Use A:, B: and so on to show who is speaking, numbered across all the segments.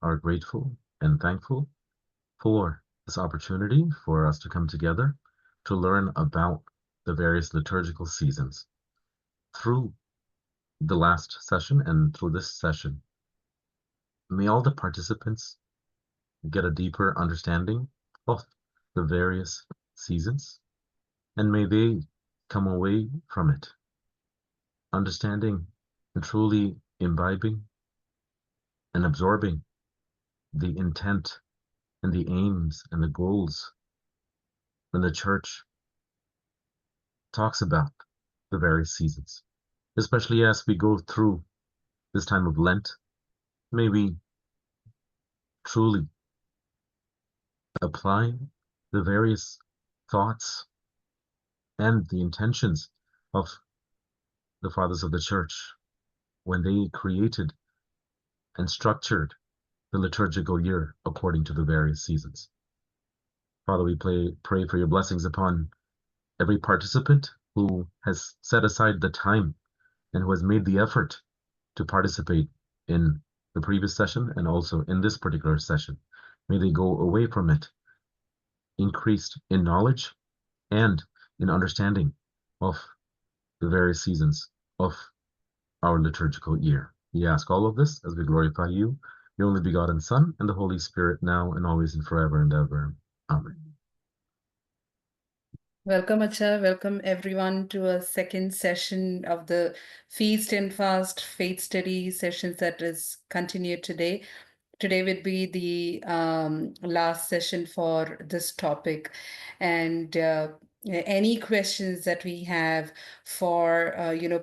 A: are grateful and thankful for this opportunity for us to come together to learn about the various liturgical seasons. Through the last session and through this session, may all the participants get a deeper understanding of the various seasons, and may they come away from it understanding and truly imbibing and absorbing the intent and the aims and the goals when the church talks about the various seasons, especially as we go through this time of Lent. May we truly apply the various thoughts and the intentions of the fathers of the church when they created and structured the liturgical year according to the various seasons. Father, we pray for your blessings upon every participant who has set aside the time and who has made the effort to participate in the previous session and also in this particular session. May they go away from it increased in knowledge and in understanding of the various seasons of our liturgical year. We ask all of this as we glorify you, your only begotten Son, and the Holy Spirit, now and always and forever and ever. Amen.
B: Welcome, Acha. Welcome everyone to a second session of the Feast and Fast Faith Study sessions that is continued today. Today would be the last session for this topic, and any questions that we have for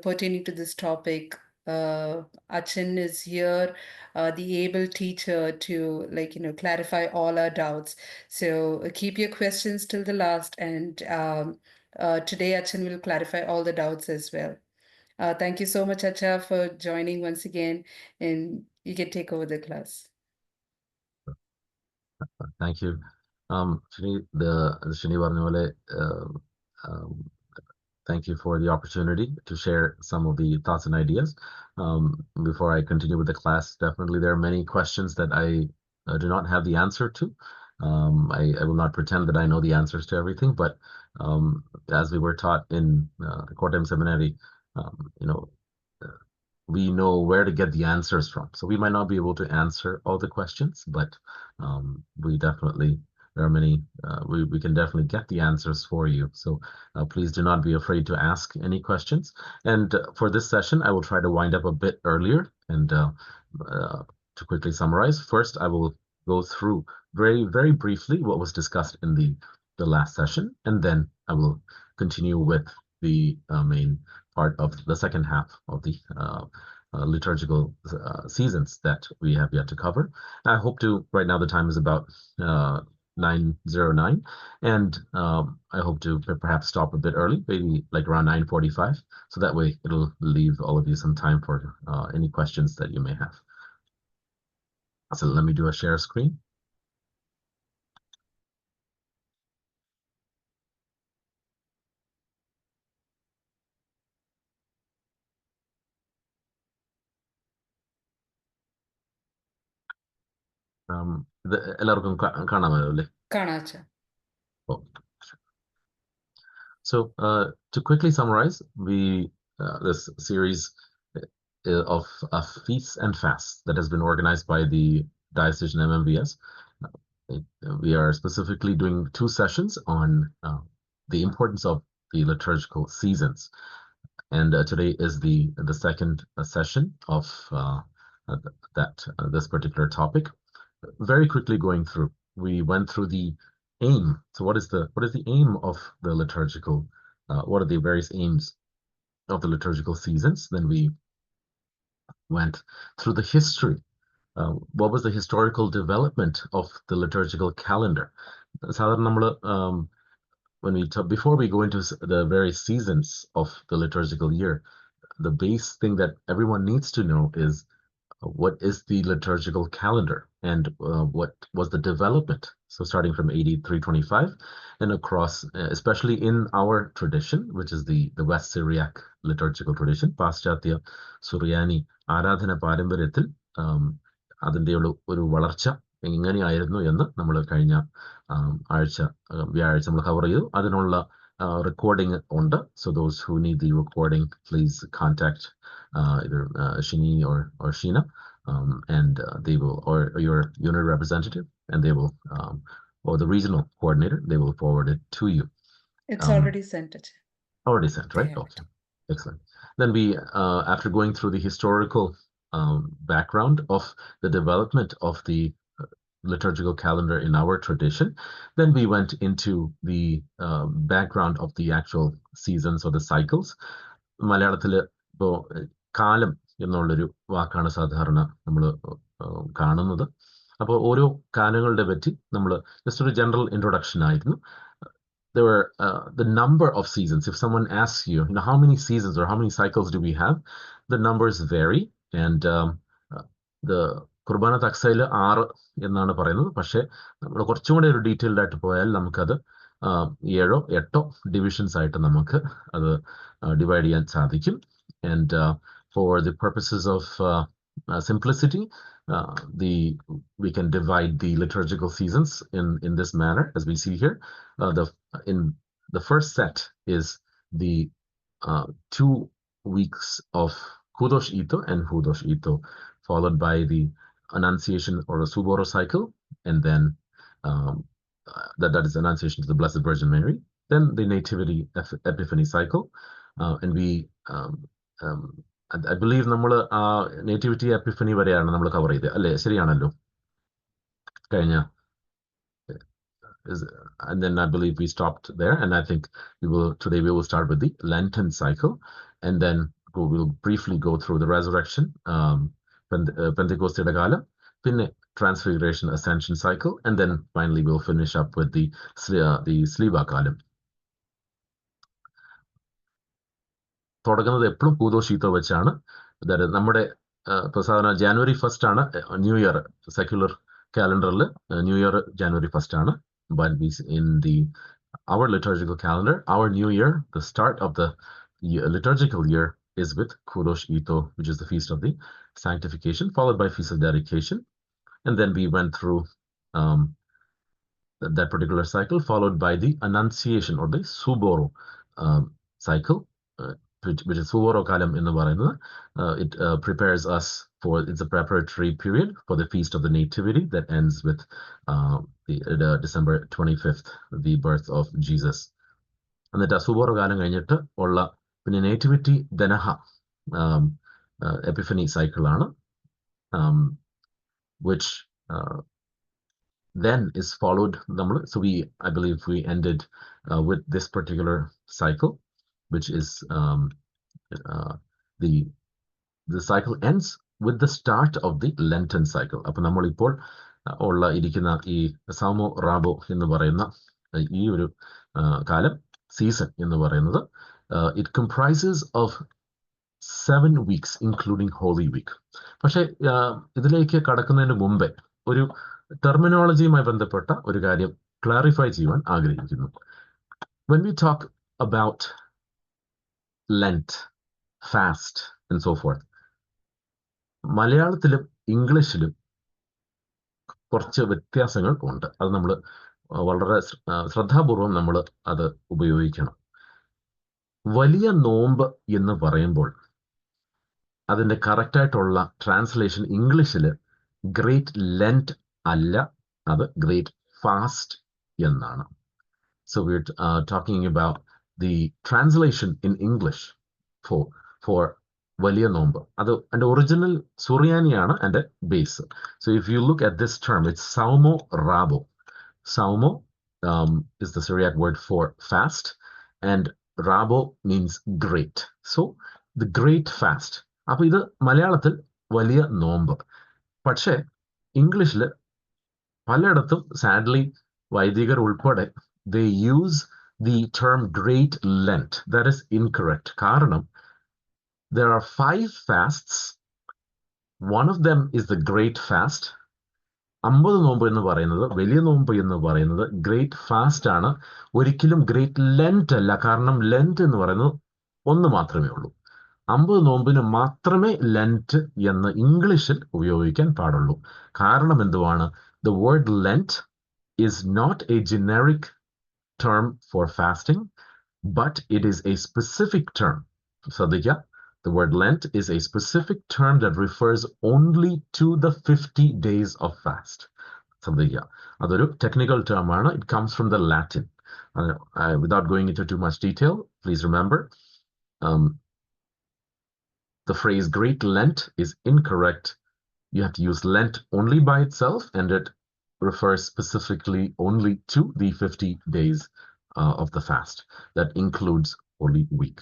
B: pertaining to this topic, Achin is here, the able teacher to clarify all our doubts. So keep your questions till the last, and today Achin will clarify all the doubts as well. Thank you so much, Acha, for joining once again, and you can take over the class.
A: Thank you. Shini പറഞ്ഞ പോലെ thank you for the opportunity to share some of the thoughts and ideas. Before I continue with the class, definitely there are many questions that I do not have the answer to. I will not pretend that I know the answers to everything, but as we were taught in Kottayam Seminary, we know where to get the answers from. So we might not be able to answer all the questions, but there are many, we can definitely get the answers for you. So please do not be afraid to ask any questions. And for this session, I will try to wind up a bit earlier. And to quickly summarize, first, I will go through very, very briefly what was discussed in the last session, and then I will continue with the main part of the second half of the liturgical seasons that we have yet to cover. I hope to, right now the time is about 9:09, and I hope to perhaps stop a bit early, maybe like around 9:45, so that way it'll leave all of you some time for any questions that you may have. So let me do a share screen. എല്ലാവർക്കും കാണാമല്ലോ അല്ലേ? Oh. So to quickly summarize, this series of feasts and fasts that has been organized by the Diocesan MMVS, we are specifically doing 2 sessions on the importance of the liturgical seasons. And today is the second session of this particular topic. Very quickly going through, we went through the aim. So what is the aim of the liturgical? What are the various aims of the liturgical seasons? Then we went through the history. What was the historical development of the liturgical calendar? Before we go into the various seasons of the liturgical year, the base thing that everyone needs to know is what is the liturgical calendar and what was the development. So starting from AD 325 and across, especially in our tradition, which is the West Syriac liturgical tradition, Paschatya Suryani Aradhana Paramparyathil, അതിൻ്റെ ഒരു വളർച്ച എങ്ങനെയായിരുന്നു എന്ന് നമ്മൾ കഴിഞ്ഞ വ്യാഴാഴ്ച നമ്മൾ cover ചെയ്തു. അതിനുള്ള recording ഉണ്ട്. So those who need the recording, please contact either Shini or Sheena, and they will, or your unit representative, and they will, or the regional coordinator, they will forward it to you.
B: It's already sent it.
A: Already sent, right? Okay, excellent. Then we, after going through the historical background of the development of the liturgical calendar in our tradition, then we went into the background of the actual seasons or the cycles. മലയാളത്തില് ഇപ്പോ കാലം എന്നുള്ളൊരു വാക്കാണ് സാധാരണ നമ്മൾ കാണുന്നത്. അപ്പോൾ ഓരോ കാലങ്ങളുടെ പറ്റി നമ്മൾ ജസ്റ്റ് ഒരു ജനറൽ ഇൻട്രൊഡക്ഷൻ ആയിരുന്നു. There were the number of seasons. If someone asks you, how many seasons or how many cycles do we have, the numbers vary. And the കുർബാന തക്സയിൽ 6 എന്നാണ് പറയുന്നത്. പക്ഷേ നമ്മൾ കുറച്ചും കൂടെ ഒരു ഡീറ്റെയിൽഡ് ആയിട്ട് പോയാൽ നമുക്കത് 7 8 ഡിവിഷൻസ് ആയിട്ട് നമുക്ക് അത് ഡിവൈഡ് ചെയ്യാൻ സാധിക്കും. And for the purposes of simplicity, we can divide the liturgical seasons in this manner, as we see here. The first set is the 2 weeks of Hudosh Ito and Hudosh Ito, followed by the Annunciation or a Suboro cycle, and then that is Annunciation to the Blessed Virgin Mary. Then the Nativity Epiphany cycle, and we I believe നമ്മൾ nativity Epiphany വരെയാണ് നമ്മൾ cover ചെയ്തത് അല്ലേ? ശരിയാണല്ലോ കഴിഞ്ഞ. And then I believe we stopped there, and I think today we will start with the Lenten cycle, and then we'll briefly go through the resurrection, Pentecost കാലം, പിന്നെ Transfiguration Ascension cycle, and then finally we'll finish up with the Sliva കാലം. തുടങ്ങുന്നത് എപ്പോഴും കൂതോഷീത്തോ വെച്ചാണ്. അതായത് നമ്മുടെ സാധാരണ January 1st ആണ് ന്യൂ ഇയർ. സെക്യുലർ കാലണ്ടറിൽ ന്യൂ ഇയർ ജാനുവരി 1st ആണ്. But in our liturgical calendar, our new year, the start of the liturgical year, is with Kudosh Ito, which is the feast of the sanctification, followed by feast of dedication. And then we went through that particular cycle, followed by the Annunciation or the Suboro cycle, which is Suboro Kalam in the Varana. It prepares us for, it's a preparatory period for the Feast of the Nativity that ends with the December 25th, the birth of Jesus. എന്നിട്ട് Suboro Kalam കഴിഞ്ഞിട്ട് ഉള്ള പിന്നെ Nativity Denaha Epiphany cycle ആണ്, which then is followed. So I believe we ended with this particular cycle, which is the cycle ends with the start of the Lenten cycle. അപ്പോൾ നമ്മളിപ്പോൾ ഉള്ള ഇരിക്കുന്ന ഈ സാമോ റാബോ എന്ന് പറയുന്ന ഈ ഒരു കാലം, സീസൺ എന്ന് പറയുന്നത്, it comprises of 7 weeks including Holy Week. പക്ഷേ ഇതിലേക്ക് കടക്കുന്നതിന് മുമ്പേ ഒരു ടെർമിനോളജിയുമായി ബന്ധപ്പെട്ട ഒരു കാര്യം ക്ലാരിഫൈ ചെയ്യുവാൻ ആഗ്രഹിക്കുന്നു. When we talk about Lent, fast, and so forth, മലയാളത്തിലും ഇംഗ്ലീഷിലും കുറച്ച് വ്യത്യാസങ്ങൾ ഉണ്ട്. അത് നമ്മൾ വളരെ ശ്രദ്ധാപൂർവം നമ്മൾ അത് ഉപയോഗിക്കണം. വലിയ നോമ്പ് എന്ന് പറയുമ്പോൾ അതിൻ്റെ കറക്റ്റായിട്ടുള്ള ട്രാൻസ്ലേഷൻ ഇംഗ്ലീഷിൽ ഗ്രേറ്റ് ലെൻറ്റ് അല്ല, അത് ഗ്രേറ്റ് ഫാസ്റ്റ് എന്നാണ്. So we're talking about the translation in English for വലിയ നോമ്പ്. അത് എൻ്റെ ഒറിജിനൽ സുറിയാനിയാണ് എൻ്റെ base. So if you look at this term, it's Saumo Rabo. Saumo is the Syriac word for fast, and Rabo means great. So the great fast. അപ്പോൾ ഇത് മലയാളത്തിൽ വലിയ നോമ്പ്. പക്ഷേ ഇംഗ്ലീഷിൽ പലയിടത്തും സാഡ്ലി വൈദികർ ഉൾപ്പെടെ they use the term Great Lent. That is incorrect. കാരണം there are 5 fasts. One of them is the Great Fast. 50 നോമ്പ് എന്ന് പറയുന്നത്, വലിയ നോമ്പ് എന്ന് പറയുന്നത് ഗ്രേറ്റ് ഫാസ്റ്റ് ആണ്, ഒരിക്കലും ഗ്രേറ്റ് ലെൻറ്റ് അല്ല. കാരണം ലെൻറ്റ് എന്ന് പറയുന്നത് ഒന്ന് മാത്രമേ ഉള്ളൂ. 50 നോമ്പിന് മാത്രമേ ലെൻറ്റ് എന്ന് ഇംഗ്ലീഷിൽ ഉപയോഗിക്കാൻ പാടുള്ളൂ. കാരണം എന്തുവാണ്? The word Lent is not a generic term for fasting, but it is a specific term. ശ്രദ്ധിക്കുക, the word Lent is a specific term that refers only to the 50 days of fast. ശ്രദ്ധിക്കുക, അതൊരു technical term ആണ്. It comes from the Latin. Without going into too much detail, please remember, the phrase Great Lent is incorrect. You have to use Lent only by itself, and it refers specifically only to the 50 days of the fast. That includes Holy Week.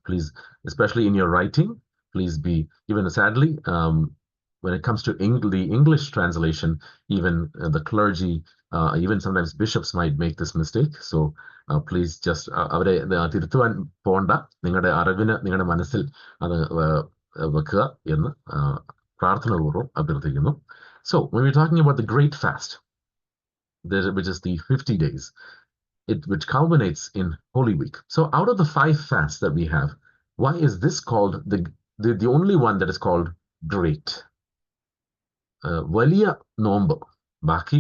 A: Please, especially in your writing, please be, even sadly, when it comes to the English translation, even the clergy, even sometimes bishops might make this mistake. So please just അവരെ തിരുത്തുവാൻ പോണ്ട, നിങ്ങളുടെ അറിവിന് നിങ്ങളുടെ മനസ്സിൽ അത് വെക്കുക എന്ന് പ്രാർത്ഥനാപൂർവ്വം അഭ്യർത്ഥിക്കുന്നു. So when we're talking about the Great Fast, which is the 50 days, which culminates in Holy Week. So out of the 5 fasts that we have, why is this called the only one that is called Great? വലിയ നോമ്പ്, ബാക്കി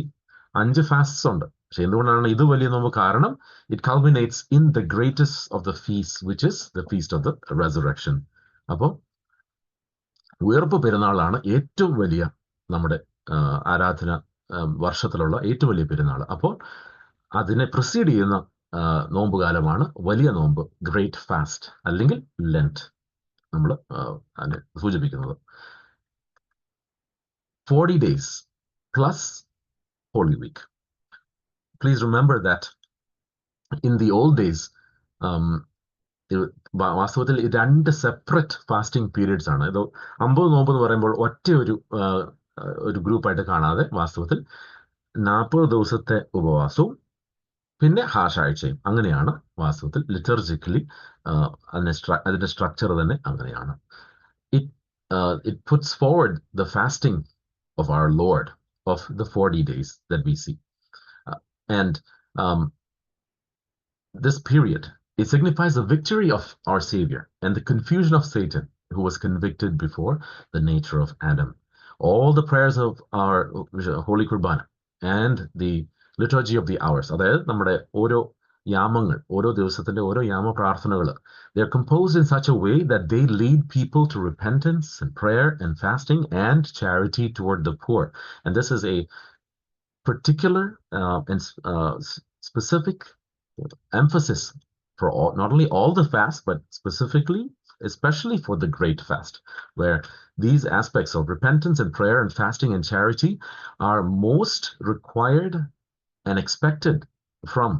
A: 5 fasts ഉണ്ട്. പക്ഷെ എന്തുകൊണ്ടാണ് ഇത് വലിയ നോമ്പ്? കാരണം it culminates in the greatest of the feasts, which is the feast of the resurrection. അപ്പോൾ ഉയർപ്പ് പെരുന്നാളാണ് ഏറ്റവും വലിയ നമ്മുടെ ആരാധന വർഷത്തിലുള്ള ഏറ്റവും വലിയ പെരുന്നാൾ. അപ്പോൾ അതിനെ പ്രിസീഡ് ചെയ്യുന്ന നോമ്പുകാലമാണ് വലിയ നോമ്പ്, ഗ്രേറ്റ് ഫാസ്റ്റ് അല്ലെങ്കിൽ ലെൻറ്റ് നമ്മൾ അതിനെ സൂചിപ്പിക്കുന്നത്. 40 days plus Holy Week. Please remember that in the old days, വാസ്തവത്തിൽ 2 സെപ്പറേറ്റ് ഫാസ്റ്റിംഗ് പീരീഡ്സ് ആണ്. ഇത് 50 നോമ്പ് എന്ന് പറയുമ്പോൾ ഒറ്റ ഒരു ഗ്രൂപ്പായിട്ട് കാണാതെ വാസ്തവത്തിൽ 40 ദിവസത്തെ ഉപവാസവും പിന്നെ ഹാഷാഴ്ചയും, അങ്ങനെയാണ് വാസ്തവത്തിൽ ലിറ്റർജിക്കലി അതിന്റെ സ്ട്രക്ചർ തന്നെ അങ്ങനെയാണ്. It puts forward the fasting of our Lord of the 40 days that we see. And this period, it signifies the victory of our Savior and the confusion of Satan, who was convicted before the nature of Adam. All the prayers of our Holy Qurbana and the liturgy of the hours, അതായത് നമ്മുടെ ഓരോ യാമങ്ങൾ, ഓരോ ദിവസത്തിന്റെ ഓരോ യാമ പ്രാർത്ഥനകൾ, they are composed in such a way that they lead people to repentance and prayer and fasting and charity toward the poor. And this is a particular and specific emphasis for not only all the fasts, but specifically, especially for the Great Fast, where these aspects of repentance and prayer and fasting and charity are most required and expected from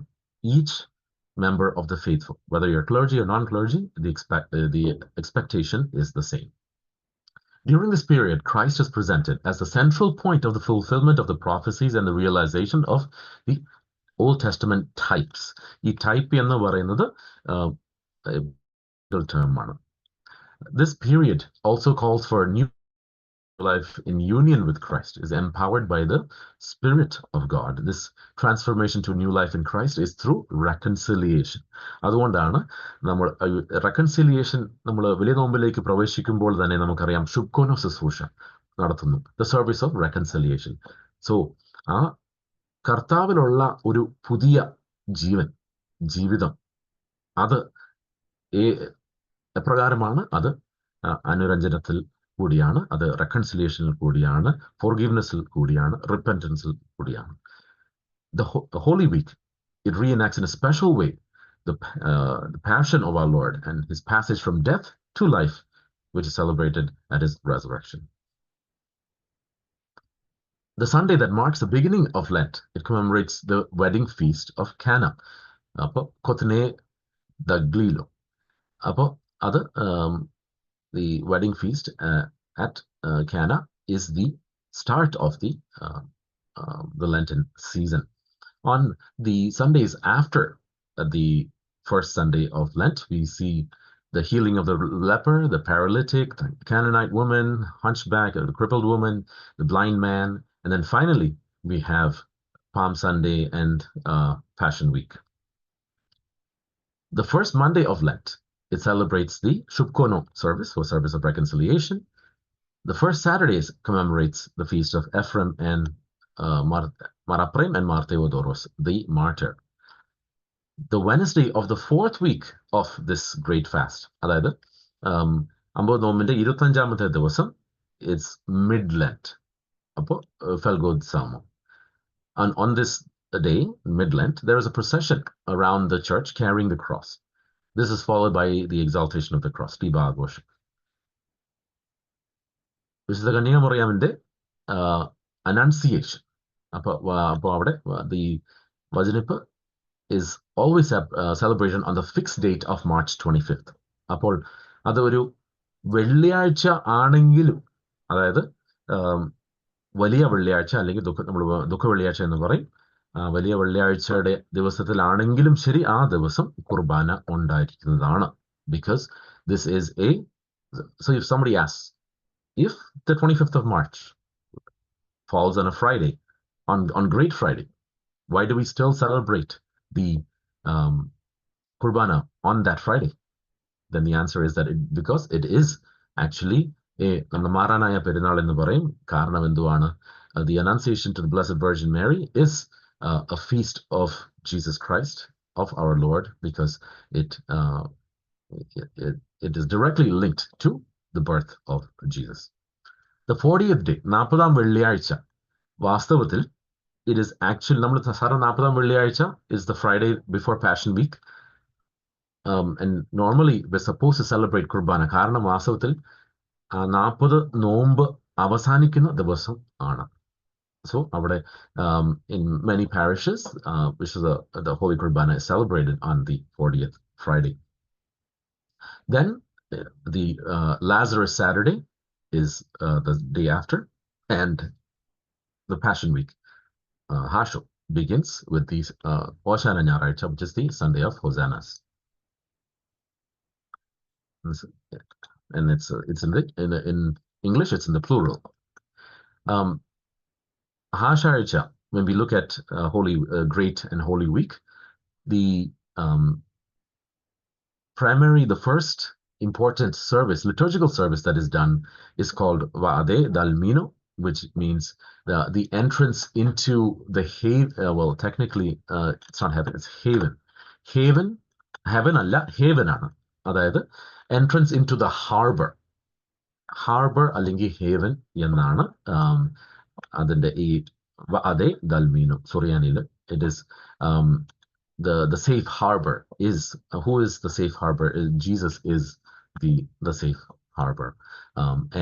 A: each member of the faithful. Whether you're clergy or non-clergy, the expectation is the same. During this period, Christ is presented as the central point of the fulfillment of the prophecies and the realization of the Old Testament types. ഈ type എന്ന് പറയുന്നത് term. This period also calls for a new life in union with Christ, is empowered by the Spirit of God. This transformation to new life in Christ is through reconciliation. അതുകൊണ്ടാണ് നമ്മൾ reconciliation, നമ്മൾ വലിയ നോമ്പിലേക്ക് പ്രവേശിക്കുമ്പോൾ തന്നെ നമുക്കറിയാം ശുഭ്കോനോ ശുശ്രൂഷ നടത്തുന്നു, the service of reconciliation. So ആ കർത്താവിലുള്ള ഒരു പുതിയ ജീവിതം, അത് എപ്രകാരമാണ്? അത് അനുരഞ്ജനത്തിൽ കൂടിയാണ്, അത് റെക്കൺസിലിയേഷനിൽ കൂടിയാണ്, ഫോർഗിവ്നെസ്സിൽ കൂടിയാണ്, റിപ്പൻറ്റൻസിൽ കൂടിയാണ്. The Holy Week, it reenacts in a special way the passion of our Lord and his passage from death to life, which is celebrated at his resurrection. The Sunday that marks the beginning of Lent, it commemorates the wedding feast of Cana. അപ്പോൾ കൊത്തനെ ദഗ്ലീലോ, അപ്പോൾ അത് the wedding feast at Cana is the start of the Lenten season. On the Sundays after the first Sunday of Lent, we see the healing of the leper, the paralytic, the Canaanite woman, hunchback, the crippled woman, the blind man, and then finally we have Palm Sunday and Passion Week. The first Monday of Lent it celebrates the Shubkono service, or service of reconciliation. The first Saturday commemorates the feast of Ephraim and Maraprem and Marteodoros, the martyr. The Wednesday of the fourth week of this great fast, അതായത് അമ്പത് നോമ്പിന്റെ 25ാമത്തെ ദിവസം, it's mid-Lent. അപ്പോൾ ഫെൽഗോത്സാമം. And on this day, mid-Lent, there is a procession around the church carrying the cross. This is followed by the exaltation of the cross, ദീപാഘോഷം. വിശുദ്ധ കന്യകമറിയാമിന്റെ annunciation. അപ്പോൾ അവിടെ the വചനിപ്പ് is always a celebration on the fixed date of March 25th. അപ്പോൾ അത് ഒരു വെള്ളിയാഴ്ച ആണെങ്കിലും, അതായത് വലിയ വെള്ളിയാഴ്ച അല്ലെങ്കിൽ നമ്മൾ ദുഃഖ വെള്ളിയാഴ്ച എന്ന് പറയും, വലിയ വെള്ളിയാഴ്ചയുടെ ദിവസത്തിലാണെങ്കിലും ശരി, ആ ദിവസം കുർബാന ഉണ്ടായിരിക്കുന്നതാണ്. Because this is so if somebody asks, if the 25th of March falls on a Friday, on Great Friday, why do we still celebrate the Kurbana on that Friday? Then the answer is that because it is actually the Maranaya Perinal in the Barim, Karna Vinduana, the Annunciation to the Blessed Virgin Mary is a feast of Jesus Christ, of our Lord, because it is directly linked to the birth of Jesus. The 40th day, 40ാം വെള്ളിയാഴ്ച, വാസ്തവത്തിൽ it is actually, നമ്മൾ സാധാരണ 40ാം വെള്ളിയാഴ്ച is the Friday before Passion Week. And normally we're supposed to celebrate Kurbana. കാരണം വാസ്തവത്തിൽ 40 നോമ്പ് അവസാനിക്കുന്ന ദിവസം ആണ്. So അവിടെ in many parishes, which is the Holy Kurbana is celebrated on the 40th Friday. Then the Lazarus Saturday is the day after, and the Passion Week, Hasho, begins with the Hoshana Nyaraicha, which is the Sunday of Hosannas. And it's in English, it's in the plural. Hasharicha, when we look at Great and Holy Week, the first important service, liturgical service that is done is called Va'ade Dalmino, which means the entrance into the haven. Well, technically, it's not heaven, it's haven. Heaven alla, haven ആണ്. അതായത് entrance into the harbor അല്ലെങ്കിൽ haven എന്നാണ് അതിന്റെ ഈ Va'ade Dalmino Suryaniil. It is the safe harbor is, who is the safe harbor? Jesus is the safe harbor.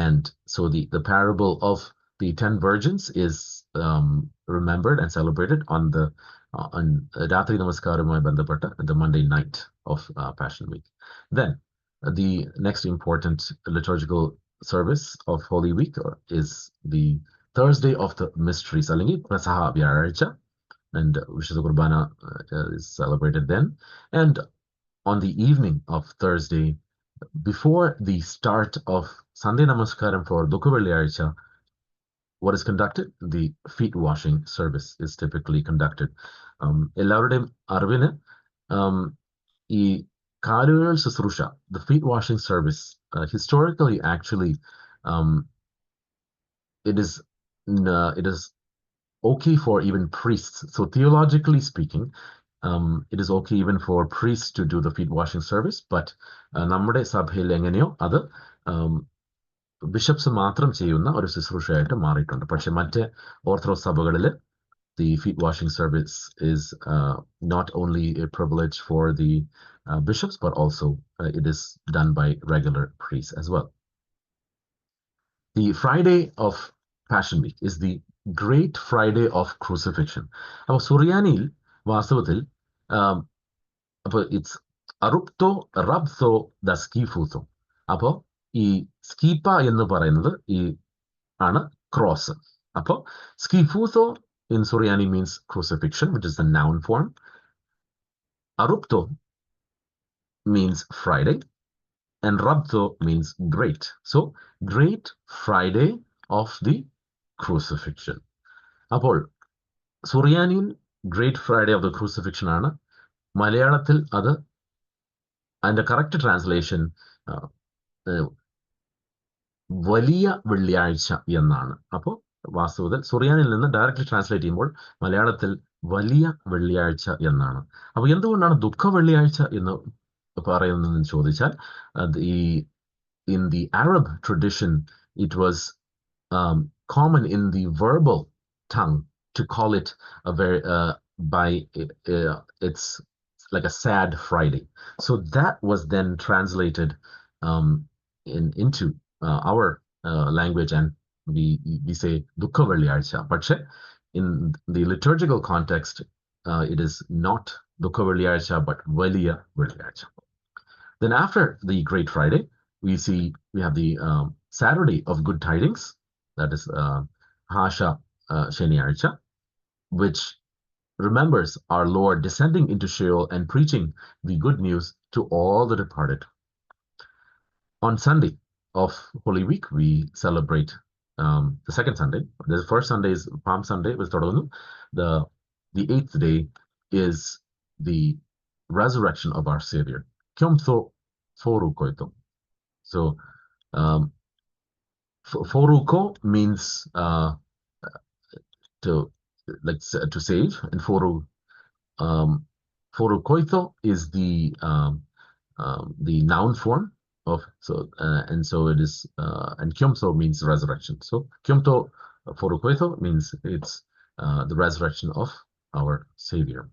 A: And so the parable of the 10 virgins is remembered and celebrated on Ratri Namaskaramai Bandapata, the Monday night of Passion Week. Then the next important liturgical service of Holy Week is the Thursday of the Mysteries, അല്ലെങ്കിൽ പ്രസഹ വ്യാഴാഴ്ച, and Vishnu Kurbana is celebrated then. And on the evening of Thursday, before the start of Sunday Namaskaram for Dukha Velliyazha, what is conducted? The feet washing service is typically conducted. എല്ലാവരുടെയും അറിവിന് ഈ കാലുകൾ ശുശ്രൂഷ, the feet washing service, historically actually it is okay for even priests. So theologically speaking, it is okay even for priests to do the feet washing service, but നമ്മുടെ സഭയിൽ എങ്ങനെയോ അത് bishops മാത്രം ചെയ്യുന്ന ഒരു ശുശ്രൂഷയായിട്ട് മാറിയിട്ടുണ്ട്. പക്ഷെ മറ്റ് ഓർത്തഡോക്സ് സഭകളിൽ the feet washing service is not only a privilege for the bishops, but also it is done by regular priests as well. The Friday of Passion Week is the Great Friday of Crucifixion. അപ്പോൾ സുറിയാനിയിൽ വാസ്തവത്തിൽ അപ്പോൾ it's അറുപ്തോ റബ്സോ the സ്കീഫൂസോ. അപ്പോൾ ഈ സ്കീപ്പ എന്ന് പറയുന്നത് ഈ ആണ് cross. അപ്പോൾ സ്കീഫൂസോ in Suryani means crucifixion, which is the noun form. Arupto means Friday, and Rabto means great. So, Great Friday of the Crucifixion. അപ്പോൾ സുറിയാനിയിൽ Great Friday of the Crucifixion ആണ്. മലയാളത്തിൽ അത് അതിന്റെ കറക്റ്റ് ട്രാൻസ്ലേഷൻ വലിയ വെള്ളിയാഴ്ച എന്നാണ്. അപ്പോൾ വാസ്തവത്തിൽ സുറിയാനിൽ നിന്ന് ഡയറക്റ്റ്ലി ട്രാൻസ്ലേറ്റ് ചെയ്യുമ്പോൾ മലയാളത്തിൽ വലിയ വെള്ളിയാഴ്ച എന്നാണ്. അപ്പോൾ എന്തുകൊണ്ടാണ് ദുഃഖ വെള്ളിയാഴ്ച എന്ന് പറയുന്നതെന്ന് ചോദിച്ചാൽ in the Arab tradition it was common in the verbal tongue to call it a very it's like a sad Friday. So that was then translated into our language, and we say Dukkha Velliyazha. But in the liturgical context, it is not Dukkha Velliyazha, but Valiya Velliyazha. Then after the Great Friday, we have the Saturday of Good Tidings, that is Hasha Sheniyazha, which remembers our Lord descending into Sheol and preaching the good news to all the departed. On Sunday of Holy Week, we celebrate the second Sunday. The first Sunday is Palm Sunday with Todonu. The eighth day is the resurrection of our Savior. Kyomtho Forukoito. So Foruko means to save, and Forukoito is the noun form of, and so it is, and Kyomtho means resurrection. So Kyomtho Forukoito means it's the resurrection of our Savior.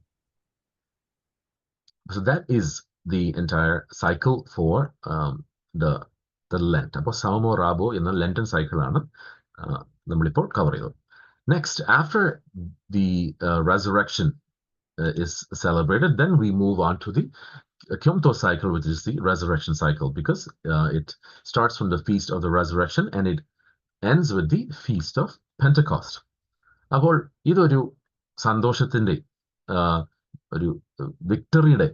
A: So that is the entire cycle for the Lent. അപ്പോൾ Savamo Rabo എന്ന Lenten cycle ആണ് നമ്മളിപ്പോൾ cover ചെയ്തത്. Next, after the resurrection is celebrated, then we move on to the Kyomtho cycle, which is the resurrection cycle, because it starts from the feast of the resurrection and it ends with the feast of Pentecost. അപ്പോൾ ഇതൊരു സന്തോഷത്തിന്റെ ഒരു വിക്ടറിയുടെ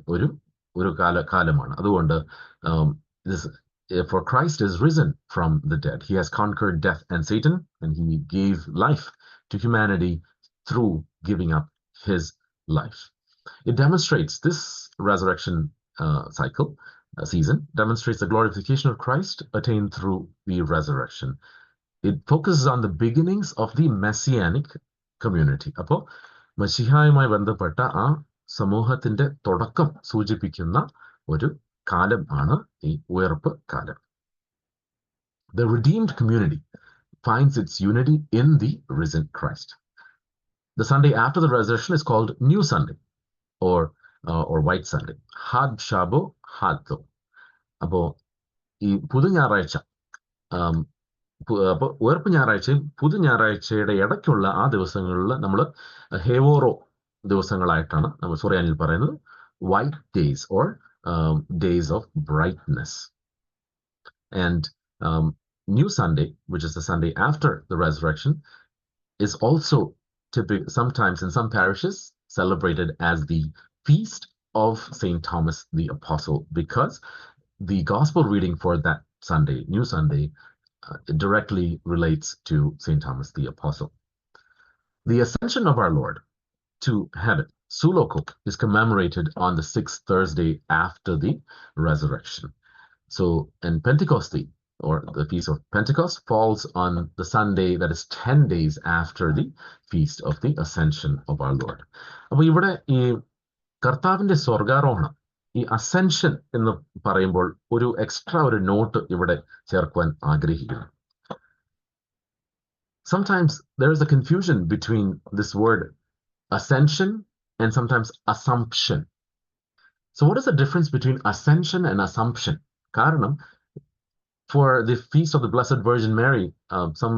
A: ഒരു കാലമാണ്. അതുകൊണ്ട് for Christ is risen from the dead. He has conquered death and Satan, and he gave life to humanity through giving up his life. It demonstrates, this resurrection season demonstrates the glorification of Christ attained through the resurrection. It focuses on the beginnings of the messianic community. അപ്പോൾ മശിഹായുമായി ബന്ധപ്പെട്ട ആ സമൂഹത്തിന്റെ തുടക്കം സൂചിപ്പിക്കുന്ന ഒരു കാലം ആണ് ഈ ഉയർപ്പ് കാലം. The redeemed community finds its unity in the risen Christ. The Sunday after the resurrection is called New Sunday or White Sunday. Had Shabo Hadlo. അപ്പോൾ ഈ പുതു ഞായറാഴ്ച, അപ്പോൾ ഉയർപ്പ് ഞായറാഴ്ചയും പുതു ഞായറാഴ്ചയുടെ ഇടയ്ക്കുള്ള ആ ദിവസങ്ങളിൽ നമ്മൾ ഹേവോറോ ദിവസങ്ങളായിട്ടാണ് നമ്മൾ സുറിയാനിൽ പറയുന്നത് white days or days of brightness. And New Sunday, which is the Sunday after the resurrection, is also sometimes in some parishes celebrated as the feast of St. Thomas the Apostle, because the gospel reading for that Sunday, New Sunday, directly relates to St. Thomas the Apostle. The ascension of our Lord to heaven, Sulokok, is commemorated on the 6th Thursday after the resurrection. So, and Pentecost, or the Feast of Pentecost, falls on the Sunday that is 10 days after the Feast of the Ascension of our Lord. അപ്പോൾ ഇവിടെ ഈ കർത്താവിന്റെ സ്വർഗാരോഹണം, ഈ ascension എന്ന് പറയുമ്പോൾ ഒരു extra ഒരു നോട്ട് ഇവിടെ ചേർക്കുവാൻ ആഗ്രഹിക്കുന്നു. Sometimes there is a confusion between this word ascension and sometimes assumption. So what is the difference between ascension and assumption? കാരണം for the feast of the Blessed Virgin Mary, some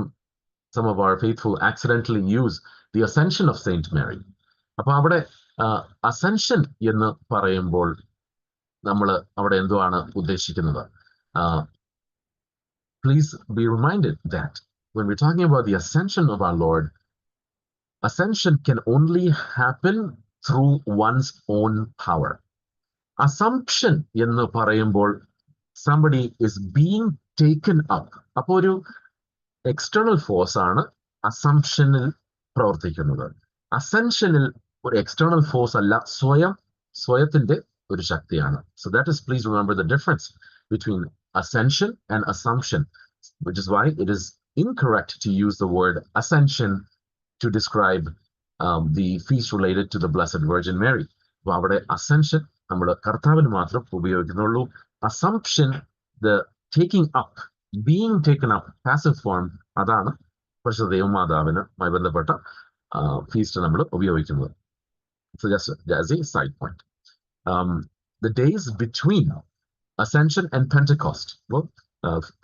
A: of our faithful accidentally use the ascension of Saint Mary. അപ്പോൾ അവിടെ ascension എന്ന് പറയുമ്പോൾ നമ്മൾ അവിടെ എന്തുവാണ് ഉദ്ദേശിക്കുന്നത്? Please be reminded that when we're talking about the ascension of our Lord, ascension can only happen through one's own power. Assumption എന്ന് പറയുമ്പോൾ somebody is being taken up. അപ്പോൾ ഒരു എക്സ്റ്റേണൽ ഫോഴ്സ് ആണ് അസംഷനിൽ പ്രവർത്തിക്കുന്നത്. അസെൻഷനിൽ ഒരു എക്സ്റ്റേണൽ ഫോഴ്സ് അല്ല, സ്വയത്തിന്റെ ഒരു ശക്തിയാണ്. So that is, please remember the difference between ascension and assumption, which is why it is incorrect to use the word ascension to describe the feast related to the Blessed Virgin Mary. അപ്പോൾ അവിടെ ascension നമ്മൾ കർത്താവിന് മാത്രം ഉപയോഗിക്കുന്നുള്ളൂ. Assumption, the taking up, being taken up, passive form, അതാണ് പരിശുദ്ധ ദൈവമാതാവിനുമായി ബന്ധപ്പെട്ട feast നമ്മൾ ഉപയോഗിക്കുന്നത്. So just as a side point. The days between Ascension and Pentecost. Well,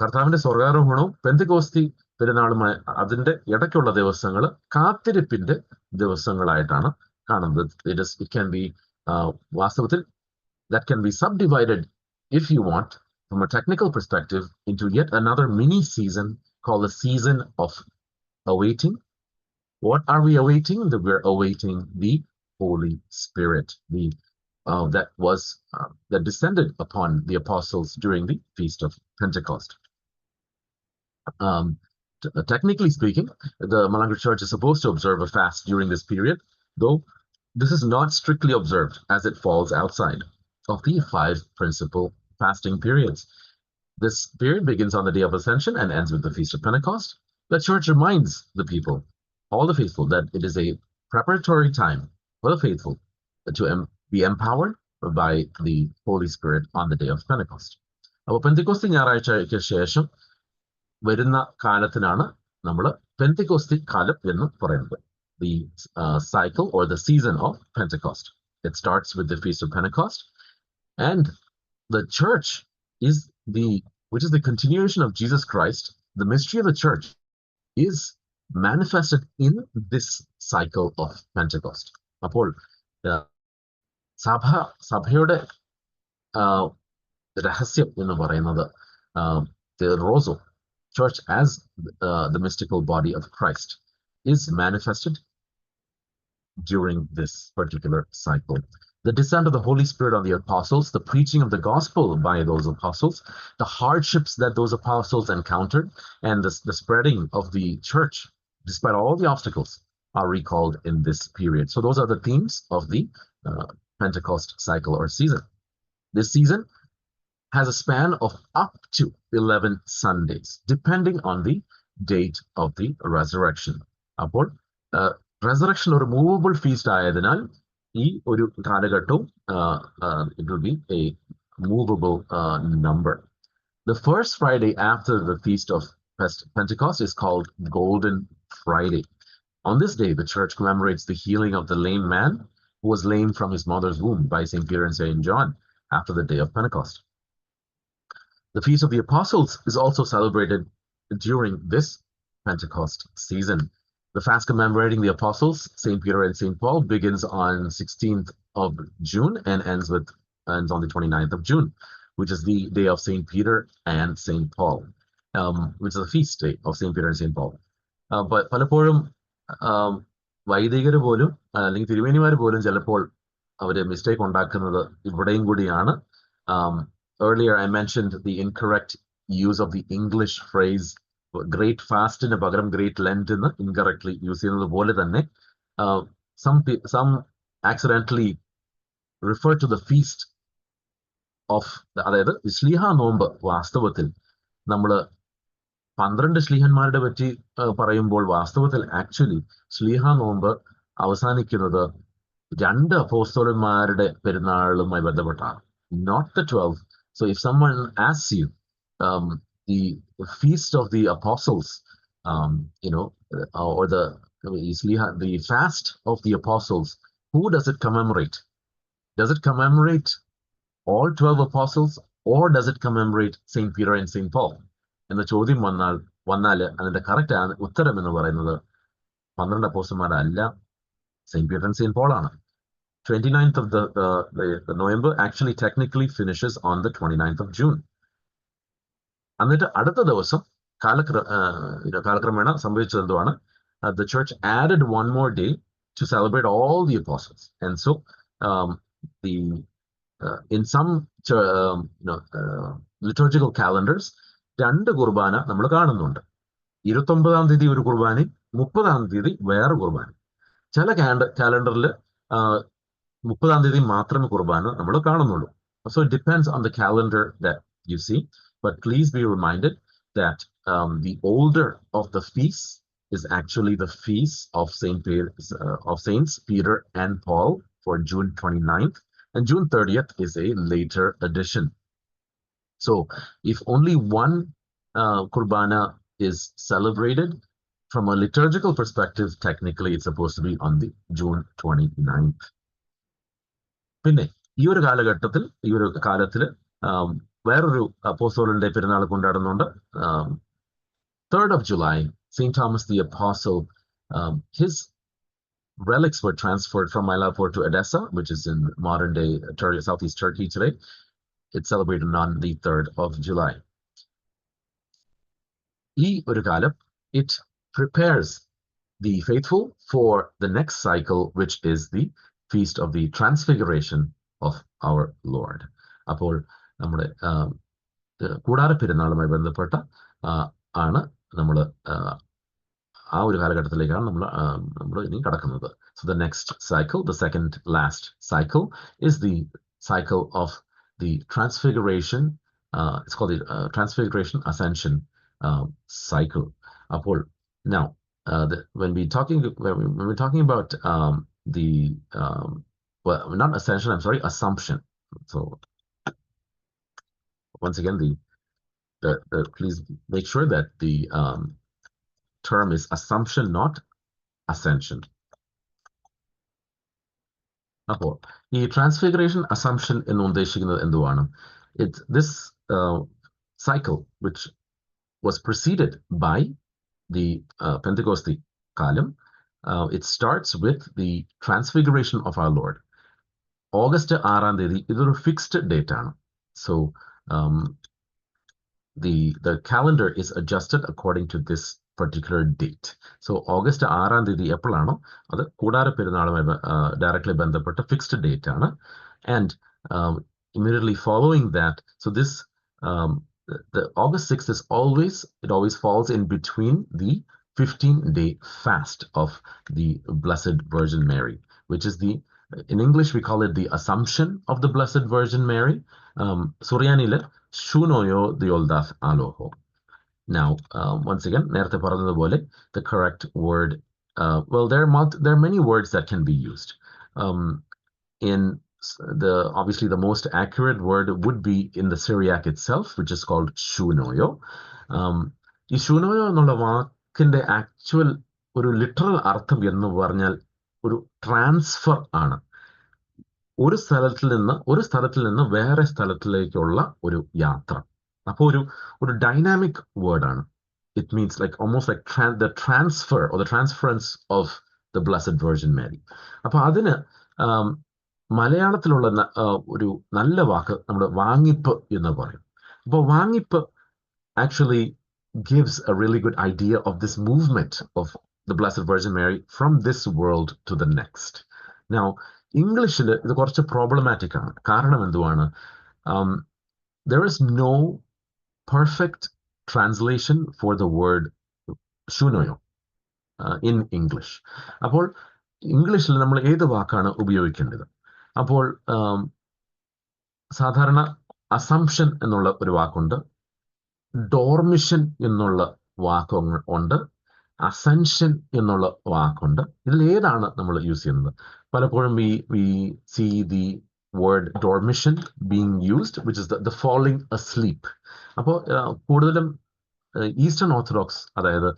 A: കർത്താവിന്റെ സ്വർഗാരോഹണവും പെന്തക്കോസ്തി പെരുന്നാളുമായി അതിന്റെ ഇടയ്ക്കുള്ള ദിവസങ്ങൾ കാത്തിരിപ്പിന്റെ ദിവസങ്ങളായിട്ടാണ് കാണുന്നത്. It can be വാസ്തവത്തിൽ that can be subdivided, if you want, from a technical perspective, into yet another mini season called the season of awaiting. What are we awaiting? That we're awaiting the Holy Spirit, that descended upon the apostles during the Feast of Pentecost. Technically speaking, the Malankara Church is supposed to observe a fast during this period, though this is not strictly observed as it falls outside of the 5 principal fasting periods. This period begins on the day of Ascension and ends with the Feast of Pentecost. The Church reminds the people, all the faithful, that it is a preparatory time for the faithful to be empowered by the Holy Spirit on the day of Pentecost. അപ്പോൾ പെന്തിക്കോസ്തി ഞായറാഴ്ചയ്ക്ക് ശേഷം വരുന്ന കാലത്തിനാണ് നമ്മൾ പെന്തിക്കോസ്തി കാലം എന്ന് പറയുന്നത്. The cycle or the season of Pentecost. It starts with the Feast of Pentecost, and the church which is the continuation of Jesus Christ. The mystery of the church is manifested in this cycle of Pentecost. അപ്പോൾ സഭയുടെ രഹസ്യം എന്ന് പറയുന്നത് the Rosso, church as the mystical body of Christ, is manifested during this particular cycle. The descent of the Holy Spirit on the apostles, the preaching of the gospel by those apostles, the hardships that those apostles encountered, and the spreading of the church despite all the obstacles are recalled in this period. So those are the themes of the Pentecost cycle or season. This season has a span of up to 11 Sundays, depending on the date of the resurrection. അപ്പോൾ resurrection ഒരു movable feast ആയതിനാൽ ഈ ഒരു കാലഘട്ടവും it will be a movable number. The first Friday after the feast of Pentecost is called Golden Friday. On this day, the church commemorates the healing of the lame man who was lame from his mother's womb by St. Peter and St. John after the day of Pentecost. The Feast of the Apostles is also celebrated during this Pentecost season. The fast commemorating the apostles, St. Peter and St. Paul, begins on 16th of June and ends on the 29th of June, which is the day of St. Peter and St. Paul, which is the feast day of St. Peter and St. Paul. But പലപ്പോഴും വൈദികർ പോലും അല്ലെങ്കിൽ തിരുമേനിമാർ പോലും ചിലപ്പോൾ അവര് mistake ഉണ്ടാക്കുന്നത് ഇവിടെയും കൂടിയാണ്. Earlier I mentioned the incorrect use of the English phrase great fastന് പകരം great lent എന്ന് incorrectly യൂസ് ചെയ്യുന്നത് പോലെ തന്നെ some accidentally refer to the feast of അതായത് ശ്ലീഹ നോമ്പ് വാസ്തവത്തിൽ നമ്മൾ 12 ശ്ലീഹന്മാരുടെ പറ്റി പറയുമ്പോൾ വാസ്തവത്തിൽ ആക്ച്വലി ശ്ലീഹ നോമ്പ് അവസാനിക്കുന്നത് 2 അപ്പോസ്തലന്മാരുടെ പെരുന്നാളുമായി ബന്ധപ്പെട്ടാണ്, not the 12. So if someone asks you the feast of the apostles, or the fast of the apostles, who does it commemorate? Does it commemorate all 12 apostles, or does it commemorate St. Peter and St. Paul? എന്ന ചോദ്യം വന്നാൽ അതിന്റെ correct ഉത്തരം എന്ന് പറയുന്നത് 12 അപ്പോസ്തലന്മാരല്ല, St. Peter and St. Paul ആണ്. 29th of the November actually technically finishes on the 29th of June. എന്നിട്ട് അടുത്ത ദിവസം കാലക്രമേണ സംഭവിച്ചത് എന്തുവാണ്? The church added one more day to celebrate all the apostles, and so in some liturgical calendars 2 കുർബാന നമ്മൾ കാണുന്നുണ്ട്. 29-ാം തീയതി ഒരു കുർബാനയും 30-ാം തീയതി വേറെ കുർബാന. ചില കാലണ്ടറിൽ 30-ാം തീയതി മാത്രമേ കുർബാന നമ്മൾ കാണുന്നുള്ളൂ. So it depends on the calendar that you see, but please be reminded that the older of the feasts is actually the feast of Saints Peter and Paul for June 29th, and June 30th is a later addition. So if only one Kurbana is celebrated, from a liturgical perspective, technically it's supposed to be on the June 29th. പിന്നെ ഈ ഒരു കാലഘട്ടത്തിൽ ഈ ഒരു കാലത്തിൽ വേറൊരു അപ്പോസ്തലന്റെ പെരുന്നാൾ കൊണ്ടാടുന്നുണ്ട്. 3rd of July, St. Thomas the Apostle, his relics were transferred from Mylapore to Edessa, which is in modern day southeast Turkey today. It's celebrated on the 3rd of July. ഈ ഒരു കാലം, it prepares the faithful for the next cycle, which is the Feast of the Transfiguration of our Lord. അപ്പോൾ നമ്മുടെ കൂടാര പെരുന്നാളുമായി ബന്ധപ്പെട്ട ആണ് നമ്മൾ ആ ഒരു കാലഘട്ടത്തിലേക്കാണ് നമ്മൾ ഇനി കടക്കുന്നത്. So the next cycle, the second last cycle, is the cycle of the Transfiguration. It's called the Transfiguration Ascension cycle. അപ്പോൾ now when we're talking about the well, not ascension, I'm sorry, assumption. So once again, please make sure that the term is assumption, not ascension. അപ്പോൾ ഈ transfiguration assumption എന്ന് ഉദ്ദേശിക്കുന്നത് എന്തുവാണ്? This cycle which was preceded by the Pentecost കാലം, it starts with the transfiguration of our Lord. August 6-ാം തീയതി ഇതൊരു fixed date ആണ്. So the calendar is adjusted according to this particular date. So August 6-ാം തീയതി എപ്പോഴാണോ അത് കൂടാര പെരുന്നാളുമായി directly ബന്ധപ്പെട്ട fixed date ആണ്. And immediately following that, so this the August 6th is always falls in between the 15-day fast of the Blessed Virgin Mary, which is in English we call it the Assumption of the Blessed Virgin Mary. Suryanile Shunoyo Dioldaf Aloho. Now, once again, നേരത്തെ പറഞ്ഞതുപോലെ the correct word, well, there are many words that can be used. Obviously the most accurate word would be in the Syriac itself, which is called Shunoyo. ഈ Shunoyo എന്നുള്ള വാക്കിന്റെ actual ഒരു literal അർത്ഥം എന്ന് പറഞ്ഞാൽ ഒരു ട്രാൻസ്ഫർ ആണ്. ഒരു സ്ഥലത്തിൽ നിന്ന് വേറെ സ്ഥലത്തിലേക്കുള്ള ഒരു യാത്ര. അപ്പോൾ ഒരു ഡൈനാമിക് വേർഡാണ്. It means almost like the transfer or the transference of the Blessed Virgin Mary. അപ്പോൾ അതിന് മലയാളത്തിലുള്ള ഒരു നല്ല വാക്ക് നമ്മൾ വാങ്ങിപ്പ് എന്ന് പറയും. അപ്പോൾ വാങ്ങിപ്പ് actually gives a really good idea of this movement of the Blessed Virgin Mary from this world to the next. Now, ഇംഗ്ലീഷിൽ ഇത് കുറച്ച് പ്രോബ്ലമാറ്റിക് ആണ്. കാരണം എന്തുവാണ്? There is no perfect translation for the word Shunoyo in English. അപ്പോൾ ഇംഗ്ലീഷിൽ നമ്മൾ ഏത് വാക്കാണ് ഉപയോഗിക്കേണ്ടത്? അപ്പോൾ സാധാരണ അസംഷൻ എന്നുള്ള ഒരു വാക്കുണ്ട്, ഡോർമിഷൻ എന്നുള്ള വാക്കുണ്ട്, അസെൻഷൻ എന്നുള്ള വാക്കുണ്ട്. ഇതിൽ ഏതാണ് നമ്മൾ യൂസ് ചെയ്യുന്നത്? പലപ്പോഴും we see the word dormition being used, which is the falling asleep. അപ്പോൾ കൂടുതലും ഈസ്റ്റേൺ ഓർത്തഡോക്സ്, അതായത്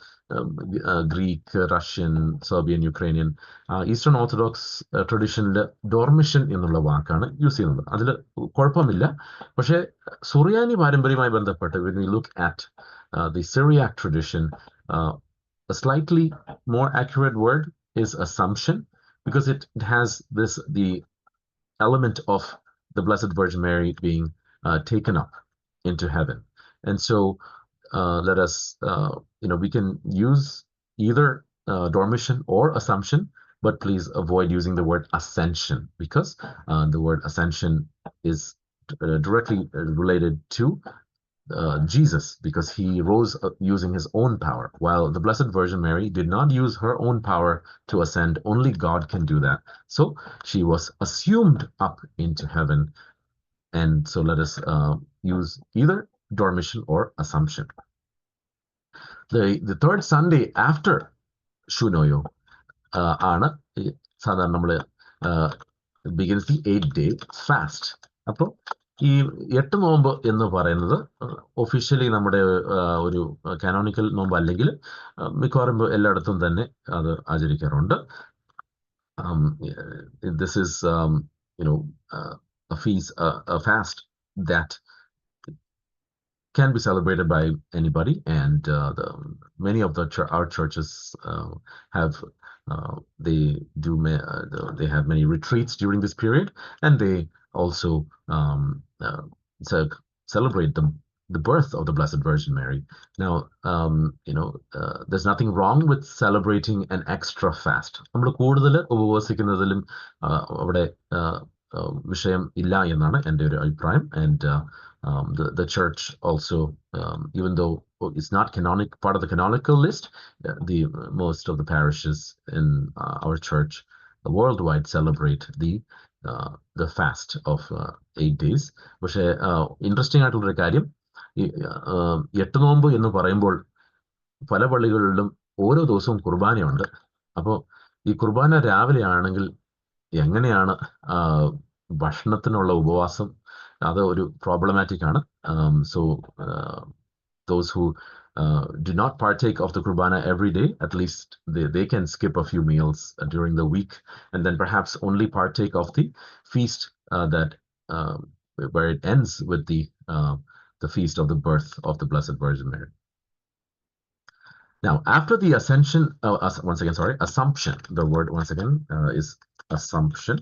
A: Greek, Russian, Serbian, Ukrainian, Eastern Orthodox ട്രഡീഷനിൽ ഡോർമിഷൻ എന്നുള്ള വാക്കാണ് യൂസ് ചെയ്യുന്നത്. അതിൽ കുഴപ്പമില്ല. പക്ഷേ സുറിയാനി പാരമ്പര്യവുമായി ബന്ധപ്പെട്ട് when we look at the Syriac tradition, a slightly more accurate word is assumption, because it has the element of the Blessed Virgin Mary being taken up into heaven. And so let us, we can use either dormition or assumption, but please avoid using the word ascension, because the word ascension is directly related to Jesus, because he rose using his own power, while the Blessed Virgin Mary did not use her own power to ascend. Only God can do that. So she was assumed up into heaven. And so let us use either dormition or assumption. The third Sunday after Shunoyo ആണ് സാധാരണ നമ്മൾ begins the 8-day fast. അപ്പോൾ ഈ 8 നോമ്പ് എന്ന് പറയുന്നത് officially നമ്മുടെ ഒരു കാനോണിക്കൽ നോമ്പ് അല്ലെങ്കിൽ മിക്കവാറും എല്ലായിടത്തും തന്നെ അത് ആചരിക്കാറുണ്ട്. This is a fast that can be celebrated by anybody, and many of our churches have they have many retreats during this period, and they also celebrate the birth of the Blessed Virgin Mary. Now, there's nothing wrong with celebrating an extra fast. നമ്മൾ കൂടുതൽ ഉപവസിക്കുന്നതിലും അവിടെ വിഷയം ഇല്ല എന്നാണ് എൻ്റെ ഒരു അഭിപ്രായം. And the church also, even though it's not part of the canonical list, most of the parishes in our church worldwide celebrate the fast of 8 days. പക്ഷേ ഇൻട്രസ്റ്റിംഗ് ആയിട്ടുള്ളൊരു കാര്യം, ഈ 8 നോമ്പ് എന്ന് പറയുമ്പോൾ പല പള്ളികളിലും ഓരോ ദിവസവും കുർബാനയുണ്ട്. അപ്പോൾ ഈ കുർബാന രാവിലെ ആണെങ്കിൽ എങ്ങനെയാണ് ഭക്ഷണത്തിനുള്ള ഉപവാസം? അത് ഒരു പ്രോബ്ലമാറ്റിക് ആണ്. So those who do not partake of the Qurbana every day, at least they can skip a few meals during the week, and then perhaps only partake of the feast where it ends with the feast of the birth of the Blessed Virgin Mary. Now, after the ascension, assumption, the word once again is assumption.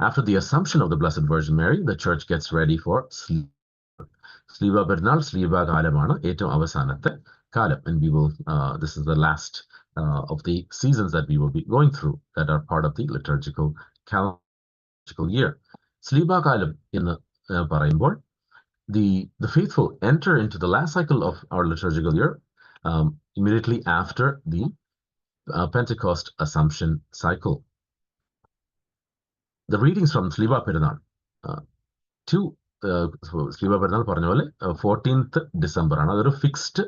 A: After the assumption of the Blessed Virgin Mary, the church gets ready for Sliva Perunal, Sliva Kalamana, ഏറ്റവും അവസാനത്തെ കാലം. And we will, this is the last of the seasons that we will be going through that are part of the liturgical year. Sliva Kalam എന്ന് പറയുമ്പോൾ the faithful enter into the last cycle of our liturgical year immediately after the Pentecost Assumption cycle. The readings from Sliva Perunal to Sliva Perunal പറഞ്ഞ പോലെ 14th December ആണ്. അതൊരു fixed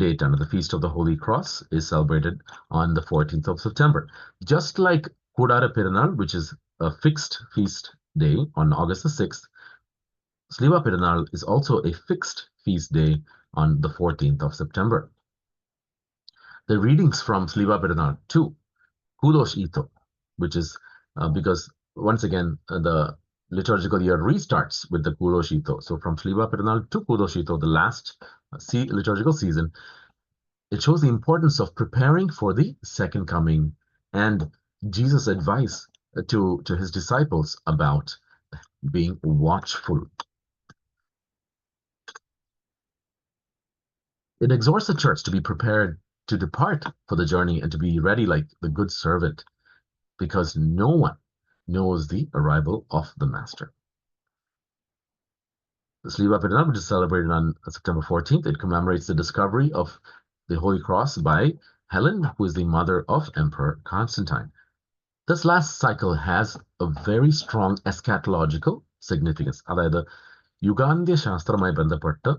A: date ആണ്. The Feast of the Holy Cross is celebrated on the 14th of September. Just like Kudara Perunal, which is a fixed feast day on August the 6th, Sliva Perunal is also a fixed feast day on the 14th of September. The readings from Sliva Perunal to Kudosh Ito, which is because once again, the liturgical year restarts with the Kudosh Ito. So from Sliva Perunal to Kudosh Ito, the last liturgical season, it shows the importance of preparing for the second coming and Jesus' advice to his disciples about being watchful. It exhorts the church to be prepared to depart for the journey and to be ready like the good servant, because no one knows the arrival of the Master. The Sliva Perunal, which is celebrated on September 14th, it commemorates the discovery of the Holy Cross by Helen, who is the mother of Emperor Constantine. This last cycle has a very strong eschatological significance. അതായത് യുഗാന്ത്യ ശാസ്ത്രവുമായി ബന്ധപ്പെട്ട്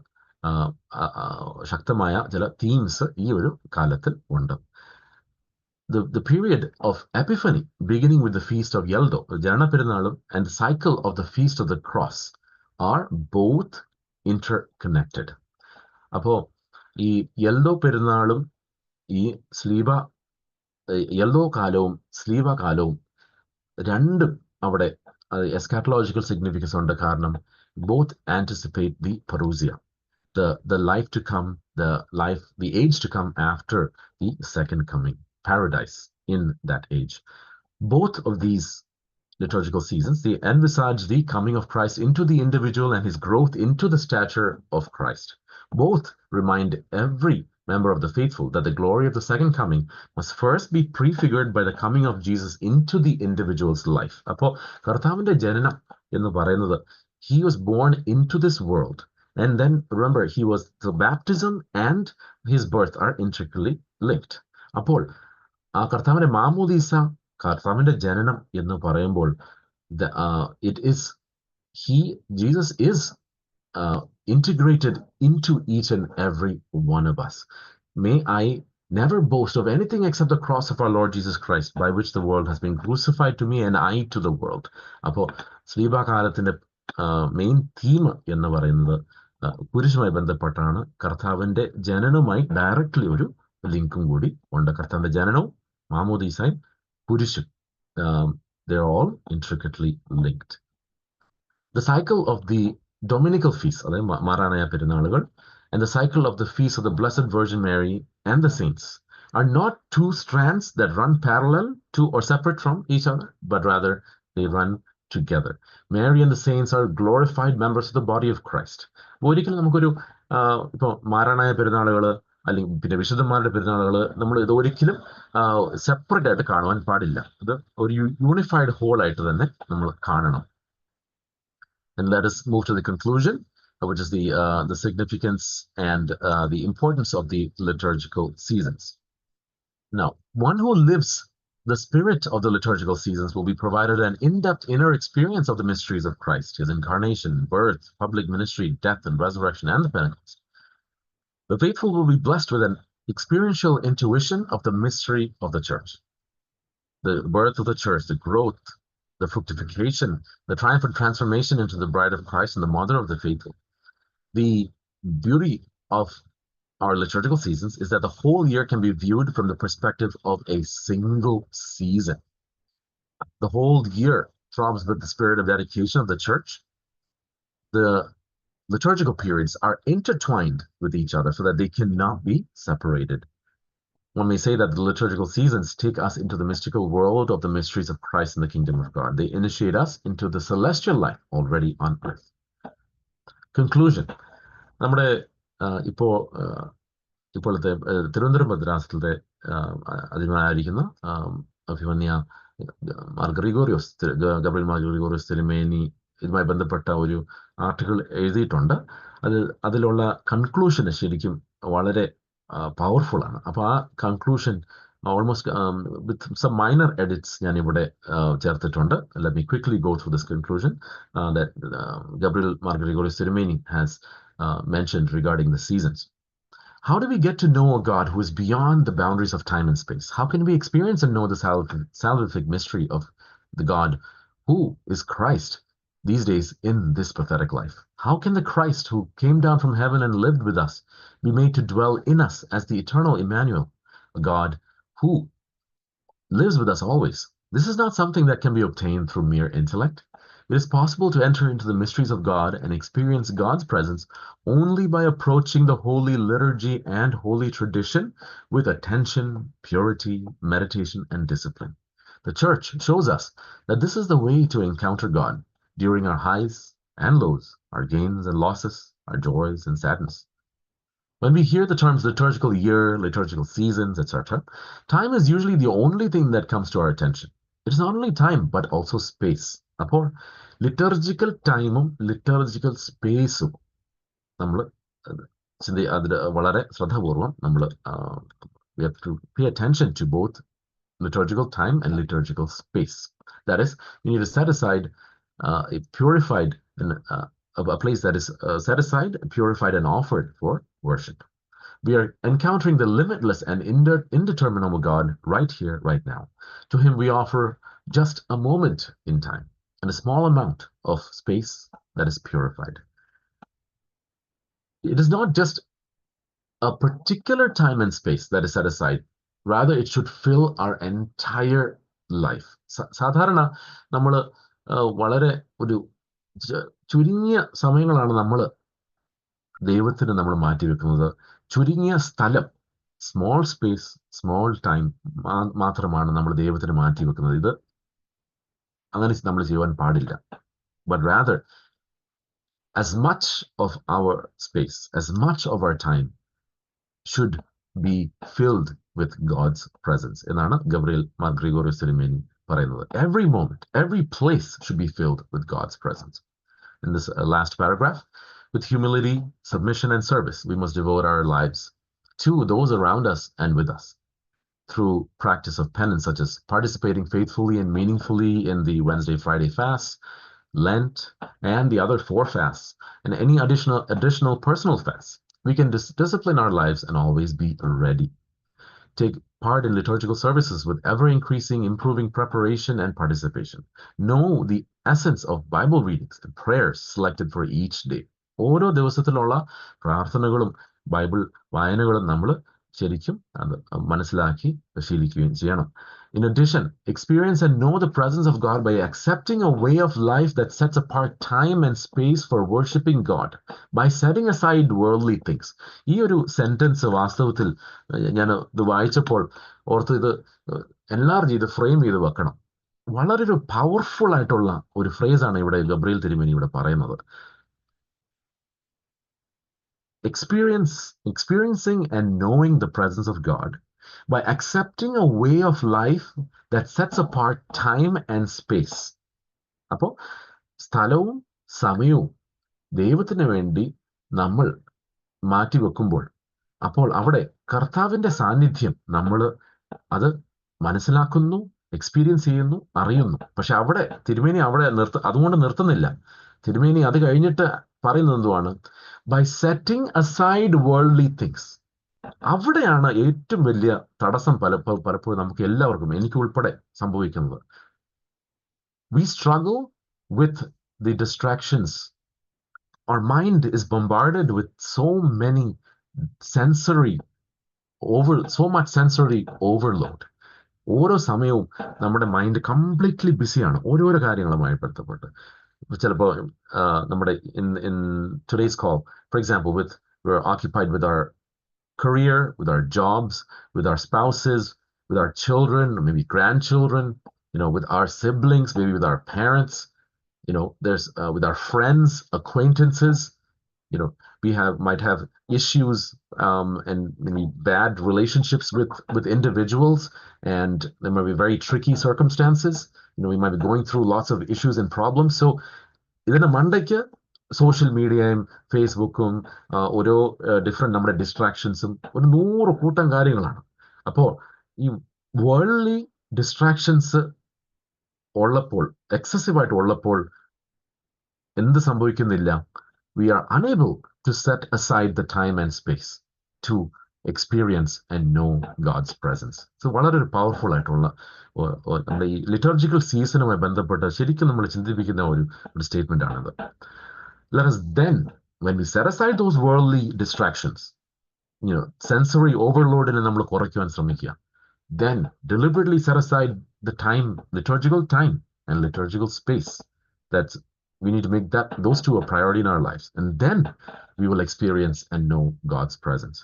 A: ശക്തമായ ചില themes ഈ ഒരു കാലത്തിൽ ഉണ്ട്. The period of Epiphany, beginning with the Feast of Yeldo, Jarana Perunalum, and the cycle of the Feast of the Cross are both interconnected. അപ്പോൾ ഈ യെൽഡോ പെരുന്നാളും ഈ യെൽഡോ കാലവും സ്ലീവ കാലവും രണ്ടും അവിടെ എസ്കാറ്റോളജിക്കൽ സിഗ്നിഫിക്കൻസ് ഉണ്ട്. കാരണം both anticipate the parousia, the life to come, the age to come after the second coming, paradise in that age. Both of these liturgical seasons, they envisage the coming of Christ into the individual and his growth into the stature of Christ. Both remind every member of the faithful that the glory of the second coming must first be prefigured by the coming of Jesus into the individual's life. അപ്പോൾ കർത്താവിന്റെ ജനനം എന്ന് പറയുന്നത്, he was born into this world And then remember, he was the baptism and his birth are intricately linked. അപ്പോൾ ആ കർത്താവിന്റെ മാമോദീസ, കർത്താവിന്റെ ജനനം എന്ന് പറയുമ്പോൾ it is Jesus is integrated into each and every one of us. May I never boast of anything except the cross of our Lord Jesus Christ, by which the world has been crucified to me and I to the world. അപ്പോൾ ശ്ലീബാകാലത്തിന്റെ main theme എന്ന് പറയുന്നത് കുരിശുമായി ബന്ധപ്പെട്ടാണ്. കർത്താവിന്റെ ജനനവുമായി directly ഒരു ലിങ്കും കൂടി ഉണ്ട്. കർത്താവിന്റെ ജനനവും മാമോദീസായും കുരിശും, they are all intricately linked. The cycle of the Dominical feast, അതായത് മാറാനായ പെരുന്നാളുകൾ, and the cycle of the feast of the Blessed Virgin Mary and the saints are not two strands that run parallel to or separate from each other, but rather they run together. Mary and the saints are glorified members of the body of Christ. ഒരിക്കലും നമുക്കൊരു ഇപ്പോൾ മാറാനായ പെരുന്നാളുകൾ അല്ലെങ്കിൽ പിന്നെ വിശുദ്ധന്മാരുടെ പെരുന്നാളുകൾ നമ്മൾ ഇത് ഒരിക്കലും separate ആയിട്ട് കാണുവാൻ പാടില്ല. ഇത് ഒരു യൂണിഫൈഡ് ഹോൾ ആയിട്ട് തന്നെ നമ്മൾ കാണണം. And let us move to the conclusion, which is the significance and the importance of the liturgical seasons. Now, one who lives the spirit of the liturgical seasons will be provided an in-depth inner experience of the mysteries of Christ, his incarnation, birth, public ministry, death, and resurrection, and the Pentecost. The faithful will be blessed with an experiential intuition of the mystery of the church, the birth of the church, the growth, the fructification, the triumphant transformation into the bride of Christ and the mother of the faithful. The beauty of our liturgical seasons is that the whole year can be viewed from the perspective of a single season. The whole year throbs with the spirit of dedication of the church. The liturgical periods are intertwined with each other so that they cannot be separated. One may say that the liturgical seasons take us into the mystical world of the mysteries of Christ and the kingdom of God. They initiate us into the celestial life already on earth. Conclusion. നമ്മുടെ ഇപ്പോഴത്തെ തിരുവനന്തപുരം ഭദ്രാസനത്തിലെ അധിപനായിരിക്കുന്ന അഭിമന്യ Gabriel Mar Gregorios തിരുമേനി ഇതുമായി ബന്ധപ്പെട്ട ഒരു article എഴുതിയിട്ടുണ്ട്. അതിലുള്ള കൺക്ലൂഷന് ശരിക്കും വളരെ പവർഫുൾ ആണ്. അപ്പോൾ ആ conclusion almost with some minor edits ഞാൻ ഇവിടെ ചേർത്തിട്ടുണ്ട്. Let me quickly go through this conclusion that Gabriel Mar Gregorios Tirumeni has mentioned regarding the seasons. How do we get to know a God who is beyond the boundaries of time and space? How can we experience and know the salvific mystery of the God who is Christ these days in this pathetic life? How can the Christ who came down from heaven and lived with us be made to dwell in us as the eternal Emmanuel, a God who lives with us always? This is not something that can be obtained through mere intellect. It is possible to enter into the mysteries of God and experience God's presence only by approaching the holy liturgy and holy tradition with attention, purity, meditation, and discipline. The church shows us that this is the way to encounter God during our highs and lows, our gains and losses, our joys and sadness. When we hear the terms liturgical year, liturgical seasons, etc., time is usually the only thing that comes to our attention. It is not only time, but also space. അപ്പോൾ liturgical ടൈമും liturgical സ്പേസും നമ്മൾ അതിൽ വളരെ ശ്രദ്ധാപൂർവം നമ്മൾ we have to pay attention to both liturgical time and liturgical space. That is, we need to set aside a purified a place that is set aside, purified, and offered for worship. We are encountering the limitless and indeterminable God right here, right now. To him we offer just a moment in time and a small amount of space that is purified. It is not just a particular time and space that is set aside. Rather, it should fill our entire life. സാധാരണ നമ്മൾ വളരെ ഒരു ചുരുങ്ങിയ സമയങ്ങളാണ് നമ്മൾ ദൈവത്തിന് നമ്മൾ മാറ്റിവെക്കുന്നത്. ചുരുങ്ങിയ സ്ഥലം, സ്മോൾ സ്പേസ്, സ്മോൾ ടൈം മാത്രമാണ് നമ്മൾ ദൈവത്തിന് മാറ്റിവെക്കുന്നത്. ഇത് അങ്ങനെ നമ്മൾ ചെയ്യുവാൻ പാടില്ല. But rather, as much of our space, as much of our time should be filled with God's presence. എന്നാണ് ഗബ്രിയേൽ മാർ ഗ്രിഗോറിയോസ് തിരുമേനി പറയുന്നത്. Every moment, every place should be filled with God's presence. In this last paragraph, With humility, submission, and service, we must devote our lives to those around us and with us. Through practice of penance, such as participating faithfully and meaningfully in the Wednesday, Friday fasts, Lent, and the other 4 fasts, and any additional personal fasts, we can discipline our lives and always be ready. Take part in liturgical services with ever-increasing, improving preparation and participation. Know the essence of Bible readings and prayers selected for each day. ഓരോ ദിവസത്തിലുള്ള പ്രാർത്ഥനകളും Bible വായനകളും നമ്മൾ ശരിക്കും അത് മനസ്സിലാക്കി ശീലിക്കുകയും ചെയ്യണം. In addition, experience and know the presence of God by accepting a way of life that sets apart time and space for worshiping God, by setting aside worldly things. ഈ ഒരു sentence വാസ്തവത്തിൽ ഞാൻ ഇത് വായിച്ചപ്പോൾ ഓർത്ത് ഇത് എല്ലാവരും ചെയ്ത് ഫ്രെയിം ചെയ്ത് വെക്കണം. വളരെ ഒരു പവർഫുൾ ആയിട്ടുള്ള ഒരു ഫ്രേസാണ് ഇവിടെ ഗബ്രിയേൽ തിരുമേനി ഇവിടെ പറയുന്നത്. Experiencing and knowing the presence of God by accepting a way of life that sets apart time and space. അപ്പോൾ സ്ഥലവും സമയവും ദൈവത്തിന് വേണ്ടി നമ്മൾ മാറ്റിവെക്കുമ്പോൾ അപ്പോൾ അവിടെ കർത്താവിന്റെ സാന്നിധ്യം നമ്മൾ അത് മനസ്സിലാക്കുന്നു, എക്സ്പീരിയൻസ് ചെയ്യുന്നു, അറിയുന്നു. പക്ഷെ അവിടെ തിരുമേനി അവിടെ അതുകൊണ്ട് നിർത്തുന്നില്ല. തിരുമേനി അത് കഴിഞ്ഞിട്ട് പറയുന്നത് എന്തുവാണ്? By setting aside worldly things. അവിടെയാണ് ഏറ്റവും വലിയ തടസ്സം പലപ്പോഴും നമുക്ക് എല്ലാവർക്കും, എനിക്ക് ഉൾപ്പെടെ സംഭവിക്കുന്നത്. We struggle with the distractions. Our mind is bombarded with so much sensory overload. ഓരോ സമയവും നമ്മുടെ മൈൻഡ് കംപ്ലീറ്റ്ലി ബിസിയാണ് ഓരോരോ കാര്യങ്ങളുമായി ബന്ധപ്പെട്ട്. ചിലപ്പോൾ നമ്മുടെ in today's call, for example, we're occupied with our career, with our jobs, with our spouses, with our children, maybe grandchildren, with our siblings, maybe with our parents, there's with our friends, acquaintances, we might have issues and maybe bad relationships with individuals, and there might be very tricky circumstances. We might be going through lots of issues and problems. So ഇതിന്റെ മണ്ടയ്ക്ക് social മീഡിയയും ഫേസ്ബുക്കും ഓരോ different നമ്മുടെ ഡിസ്ട്രാക്ഷൻസും ഒരു 100 കൂട്ടം കാര്യങ്ങളാണ്. അപ്പോൾ ഈ വേൾഡ്ലി ഡിസ്ട്രാക്ഷൻസ് ഉള്ളപ്പോൾ, എക്സസീവായിട്ട് ഉള്ളപ്പോൾ എന്ത് സംഭവിക്കുന്നില്ല? We are unable to set aside the time and space to experience and know God's presence. So വളരെ ഒരു പവർഫുൾ ആയിട്ടുള്ള നമ്മുടെ ഈ ലിറ്റർജിക്കൽ സീസണുമായി ബന്ധപ്പെട്ട് ശരിക്കും നമ്മൾ ചിന്തിപ്പിക്കുന്ന ഒരു സ്റ്റേറ്റ്മെന്റ് ആണിത്. Let us then, when we set aside those worldly distractions, sensory overloadനെ നമ്മൾ കുറയ്ക്കുവാൻ ശ്രമിക്കുക. Then deliberately set aside the time, liturgical time and liturgical space. We need to make those two a priority in our lives, and then we will experience and know God's presence.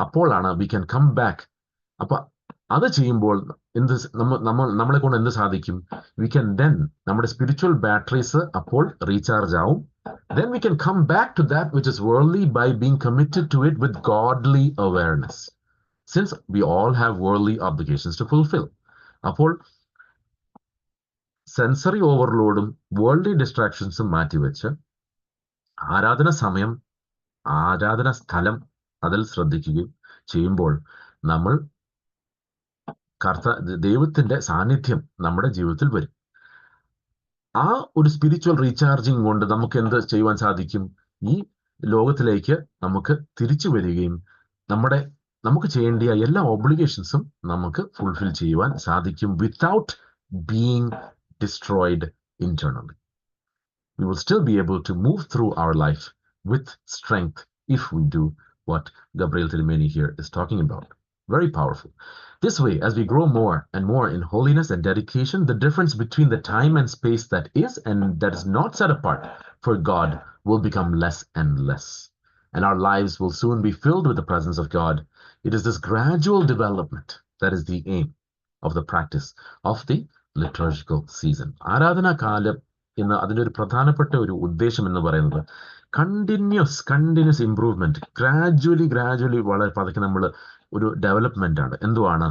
A: അപ്പോഴാണ് we can come back. അപ്പൊ അത് ചെയ്യുമ്പോൾ നമ്മളെ കൊണ്ട് എന്ത് സാധിക്കും? We can then, നമ്മുടെ spiritual batteries അപ്പോൾ റീചാർജ് ആവും. Then we can come back to that which is worldly by being committed to it with godly awareness, since we all have worldly obligations to fulfill. അപ്പോൾ sensory ഓവർലോഡും worldly ഡിസ്ട്രാക്ഷൻസും മാറ്റിവെച്ച് ആരാധന സമയം, ആരാധന സ്ഥലം അതിൽ ശ്രദ്ധിക്കുകയും ചെയ്യുമ്പോൾ നമ്മൾ ദൈവത്തിന്റെ സാന്നിധ്യം നമ്മുടെ ജീവിതത്തിൽ വരും. ആ ഒരു സ്പിരിച്വൽ റീചാർജിങ് കൊണ്ട് നമുക്ക് എന്ത് ചെയ്യുവാൻ സാധിക്കും? ഈ ലോകത്തിലേക്ക് നമുക്ക് തിരിച്ചു വരികയും നമുക്ക് ചെയ്യേണ്ടിയ എല്ലാ ഒബ്ലിഗേഷൻസും നമുക്ക് ഫുൾഫിൽ ചെയ്യുവാൻ സാധിക്കും without being destroyed internally. We will still be able to move through our life with strength if we do what Gabriel Tirumeni here is talking about. Very powerful. This way, as we grow more and more in holiness and dedication, the difference between the time and space that is and that is not set apart for God will become less and less. And our lives will soon be filled with the presence of God. It is this gradual development that is the aim of the practice of the liturgical season. ആരാധനാ കാലം എന്ന് അതിൻ്റെ ഒരു പ്രധാനപ്പെട്ട ഒരു ഉദ്ദേശം എന്ന് പറയുന്നത് കണ്ടിന്യൂസ് ഇംപ്രൂവ്മെന്റ്, ഗ്രാജുവലി വളരെ പതുക്കെ നമ്മൾ ഒരു ഡെവലപ്മെന്റ് ആണ്. എന്തുവാണ്?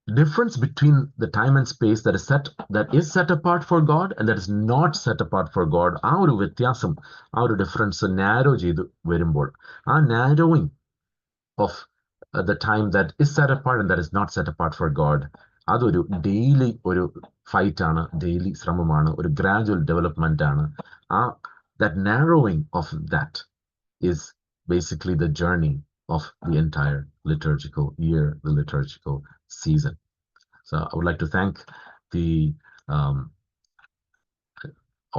A: difference between the time and space that is set apart for God and that is not set apart for God, ആ ഒരു വ്യത്യാസം, ആ ഒരു ഡിഫറൻസ് നാരോ ചെയ്ത് വരുമ്പോൾ, ആ narrowing of the time that is set apart and that is not set apart for God, അതൊരു daily ഒരു ഫൈറ്റ് ആണ്, ഡെയിലി ശ്രമമാണ്, ഒരു ഗ്രാജുവൽ ഡെവലപ്മെന്റ് ആണ്. That narrowing of that is basically the journey of the entire liturgical year, the liturgical season. So I would like to thank the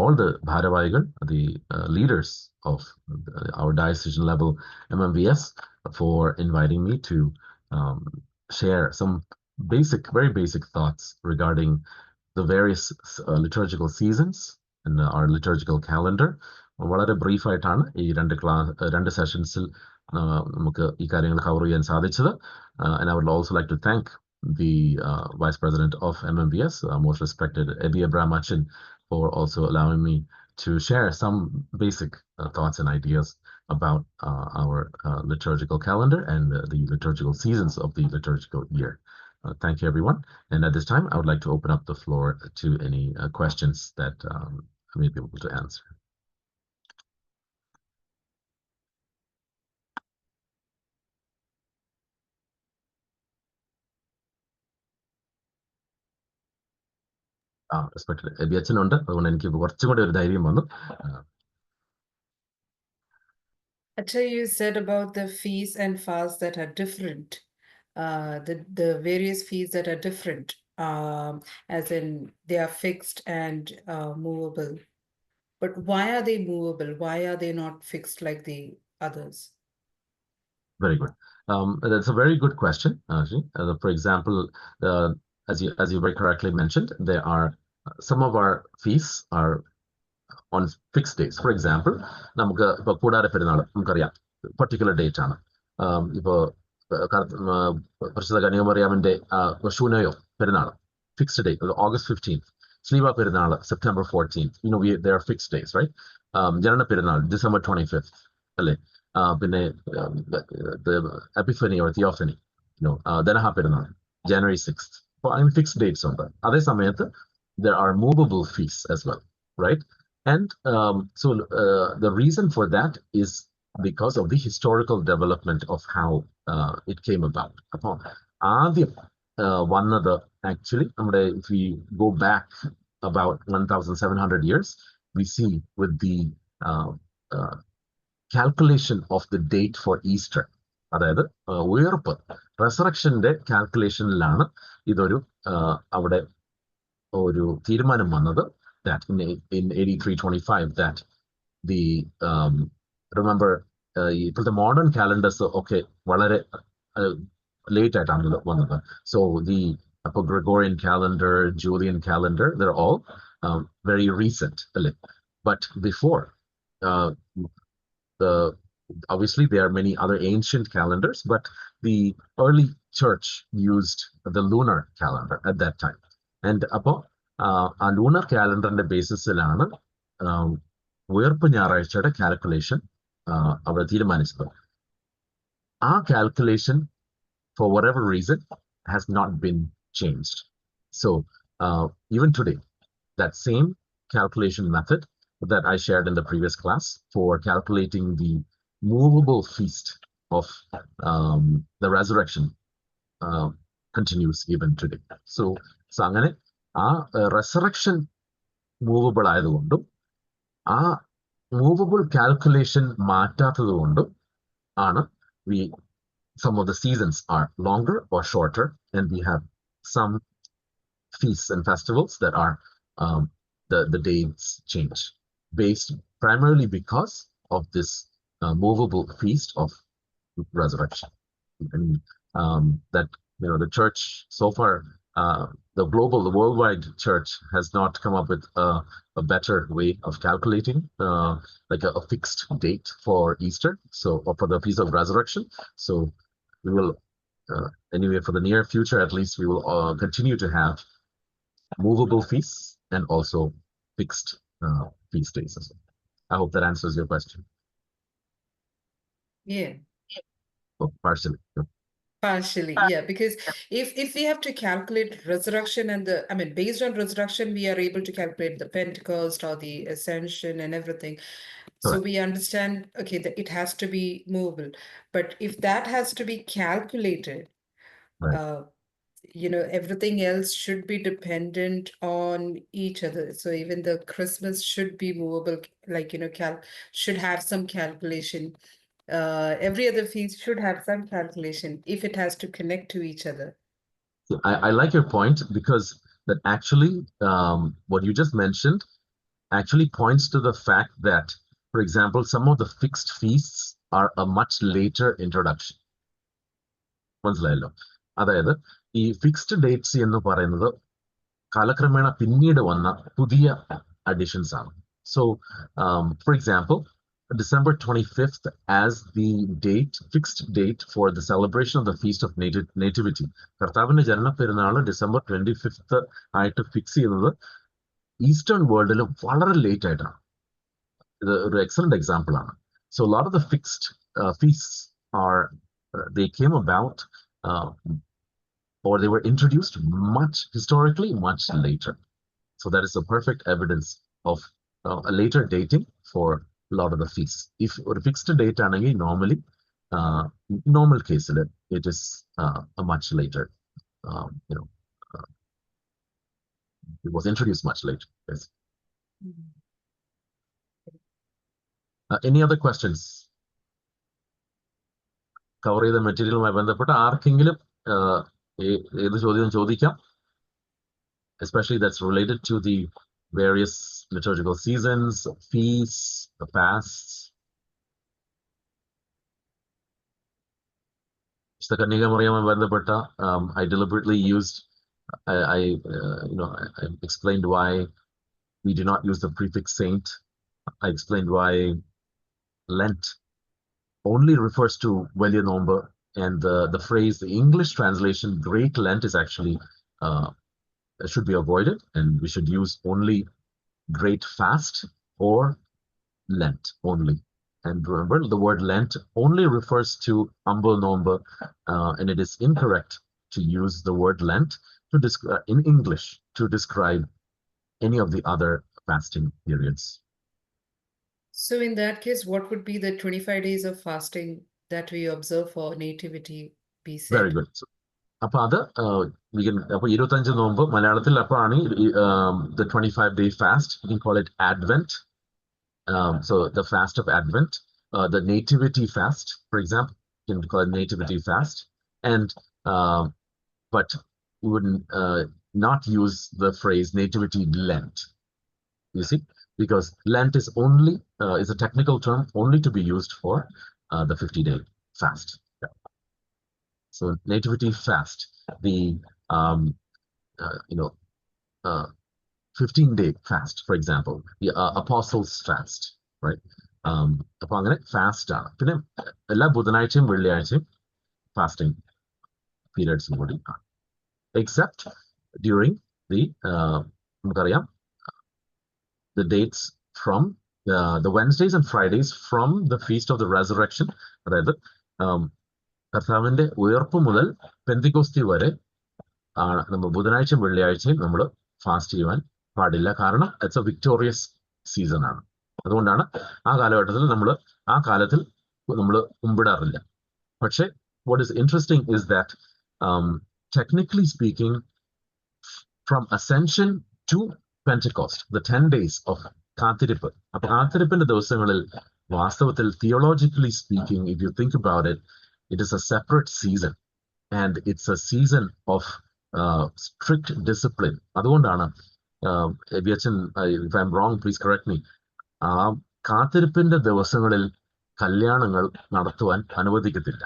A: all the Bharavaigal, the leaders of our diocesan level MMVS, for inviting me to share some very basic thoughts regarding the various liturgical seasons in our liturgical calendar. വളരെ ബ്രീഫായിട്ടാണ് ഈ രണ്ട് സെഷൻസിൽ നമുക്ക് ഈ കാര്യങ്ങൾ cover ചെയ്യാൻ സാധിച്ചത്. And I would also like to thank the Vice President of MMVS, most respected Ebi Abrahamachin, for also allowing me to share some basic thoughts and ideas about our liturgical calendar and the liturgical seasons of the liturgical year. Thank you, everyone. And at this time, I would like to open up the floor to any questions that I may be able to answer. Respected Ebi Achan ഉണ്ട്, അതുകൊണ്ട് എനിക്ക് കുറച്ചും കൂടി ഒരു ധൈര്യം വന്നു.
B: Acha, you said about the feasts and fasts that are different, the various feasts that are different, as in they are fixed and movable. But why are they movable? Why are they not fixed like the others?
A: Very good. That's a very good question, actually. For example, as you very correctly mentioned, there are some of our feasts are on fixed days. For example, നമുക്ക് ഇപ്പോൾ കൂടാര പെരുന്നാൾ നമുക്കറിയാം, particular date ആണ്. ഇപ്പോൾ പരിശുദ്ധ കന്യാമറിയാമിന്റെ ഷൂനയോ പെരുന്നാൾ, fixed day, August 15th. സ്ലീവ പെരുന്നാൾ September 14th. There are fixed days, right? ജനന പെരുന്നാൾ December 25th, അല്ലേ? പിന്നെ the Epiphany or Theophany, Denaha പെരുന്നാൾ January 6th. അപ്പോൾ അതിന് ഫിക്സ്ഡ് ഡേറ്റ്സ് ഉണ്ട്. അതേ സമയത്ത് there are movable feasts as well, right? And so the reason for that is because of the historical development of how it came about. അപ്പോൾ ആദ്യം വന്നത് actually, if we go back about 1,700 years, we see with the calculation of the date for Easter, അതായത് ഉയർപ്പ്, റെസറക്ഷന്റെ കാൽക്കുലേഷനിലാണ് ഇതൊരു അവിടെ ഒരു തീരുമാനം വന്നത്, that in 8325 that the remember ഇപ്പോഴത്തെ മോഡേൺ കാലണ്ടേഴ്സ് ഒക്കെ വളരെ ലേറ്റ് ആയിട്ടാണ് വന്നത്. So the Gregorian calendar, Julian calendar, they're all very recent. But before, obviously there are many other ancient calendars, but the early church used the lunar calendar at that time. And അപ്പോൾ ആ lunar കാലണ്ടറിന്റെ ബേസിസിലാണ് ഉയർപ്പ് ഞായറാഴ്ചയുടെ calculation അവർ തീരുമാനിച്ചത്. ആ calculation, for whatever reason, has not been changed. So even today, that same calculation method that I shared in the previous class for calculating the movable feast of the resurrection continues even today. So അങ്ങനെ ആ resurrection movable ആയതുകൊണ്ടും ആ movable calculation മാറ്റാത്തത് കൊണ്ടും ആണ് some of the seasons are longer or shorter, and we have some feasts and festivals that are the dates change based primarily because of this movable feast of resurrection. And that the church so far, the worldwide church has not come up with a better way of calculating like a fixed date for Easter, so or for the Feast of Resurrection. So we will anyway, for the near future at least, we will continue to have movable feasts and also fixed feast days as well. I hope that answers your question.
B: Yeah.
A: Oh, partially.
B: Partially, yeah, because if we have to calculate resurrection and based on resurrection, we are able to calculate the Pentecost or the Ascension and everything. So
A: Correct.
B: we understand, okay, that it has to be movable. But if that has to be calculated,
A: Right.
B: everything else should be dependent on each other. So even the Christmas should be movable, like, should have some calculation. Every other feast should have some calculation if it has to connect to each other.
A: I like your point because that actually, what you just mentioned actually points to the fact that, for example, some of the fixed feasts are a much later introduction. മനസ്സിലായല്ലോ? അതായത് ഈ fixed dates എന്ന് പറയുന്നത് കാലക്രമേണ പിന്നീട് വന്ന പുതിയ additions ആണ്. So, for example, December 25th as the fixed date for the celebration of the Feast of Nativity. കർത്താവിന്റെ ജനന പെരുന്നാൾ December 25th ആയിട്ട് ഫിക്സ് ചെയ്യുന്നത് ഈസ്റ്റേൺ വേൾഡിൽ വളരെ ലേറ്റ് ആയിട്ടാണ്. ഇത് ഒരു എക്സലന്റ് എക്സാമ്പിൾ ആണ്. So a lot of the fixed feasts they came about or they were introduced historically much later. So that is a perfect evidence of a later dating for a lot of the feasts. If a fixed date anagi normally, normal case it is a much later. It was introduced much later. Yes. Any other questions? Cover the material my ബന്ധപ്പെട്ട ആർക്കെങ്കിലും ഏത് ചോദ്യം ചോദിക്കാം, especially that's related to the various liturgical seasons, feasts, the fasts. I deliberately used, I explained why we do not use the prefix saint. I explained why Lent only refers to Velja Nomber, and the phrase, the English translation, Great Lent, is actually should be avoided, and we should use only Great Fast or Lent only. And remember, the word Lent only refers to Ambul Nomber, and it is incorrect to use the word Lent in English to describe any of the other fasting periods.
B: So in that case, what would be the 25 days of fasting that we observe for nativity be said?
A: Very good. So, അപ്പൊ അത് we can 25 നോമ്പ് മലയാളത്തിൽ അപ്പൊ ആണ് the 25-day fast. You can call it Advent. So the fast of Advent, the nativity fast, for example, you can call it nativity fast. And but we would not use the phrase nativity Lent. You see, because Lent is only is a technical term only to be used for the 50-day fast. Yeah. So nativity fast, the 15-day fast, for example, the Apostles' fast, right? അപ്പൊ അങ്ങനെ fast ആണ്. പിന്നെ എല്ലാ ബുധനാഴ്ചയും വെള്ളിയാഴ്ചയും fasting പീരിയഡ്സും കൂടി ആണ്, except during the നമുക്കറിയാം the dates from the Wednesdays and Fridays from the Feast of the Resurrection, അതായത് കർത്താവിന്റെ ഉയർപ്പ് മുതൽ പെന്തിക്കോസ്തി വരെ നമ്മൾ ബുധനാഴ്ചയും വെള്ളിയാഴ്ചയും നമ്മൾ ഫാസ്റ്റ് ചെയ്യുവാൻ പാടില്ല. കാരണം ഇറ്റ്സ് എ വിക്ടോറിയസ് സീസൺ ആണ്. അതുകൊണ്ടാണ് ആ കാലഘട്ടത്തിൽ ആ കാലത്തിൽ നമ്മൾ കുമ്പിടാറില്ല. പക്ഷെ what is interesting is that technically speaking, from Ascension to Pentecost, the 10 days of കാത്തിരിപ്പ്. അപ്പൊ കാത്തിരിപ്പിന്റെ ദിവസങ്ങളിൽ വാസ്തവത്തിൽ theologically speaking, if you think about it, it is a separate season and it's a season of strict discipline. അതുകൊണ്ടാണ് if I'm wrong, please correct me, കാത്തിരിപ്പിന്റെ ദിവസങ്ങളിൽ കല്യാണങ്ങൾ നടത്തുവാൻ അനുവദിക്കത്തില്ല.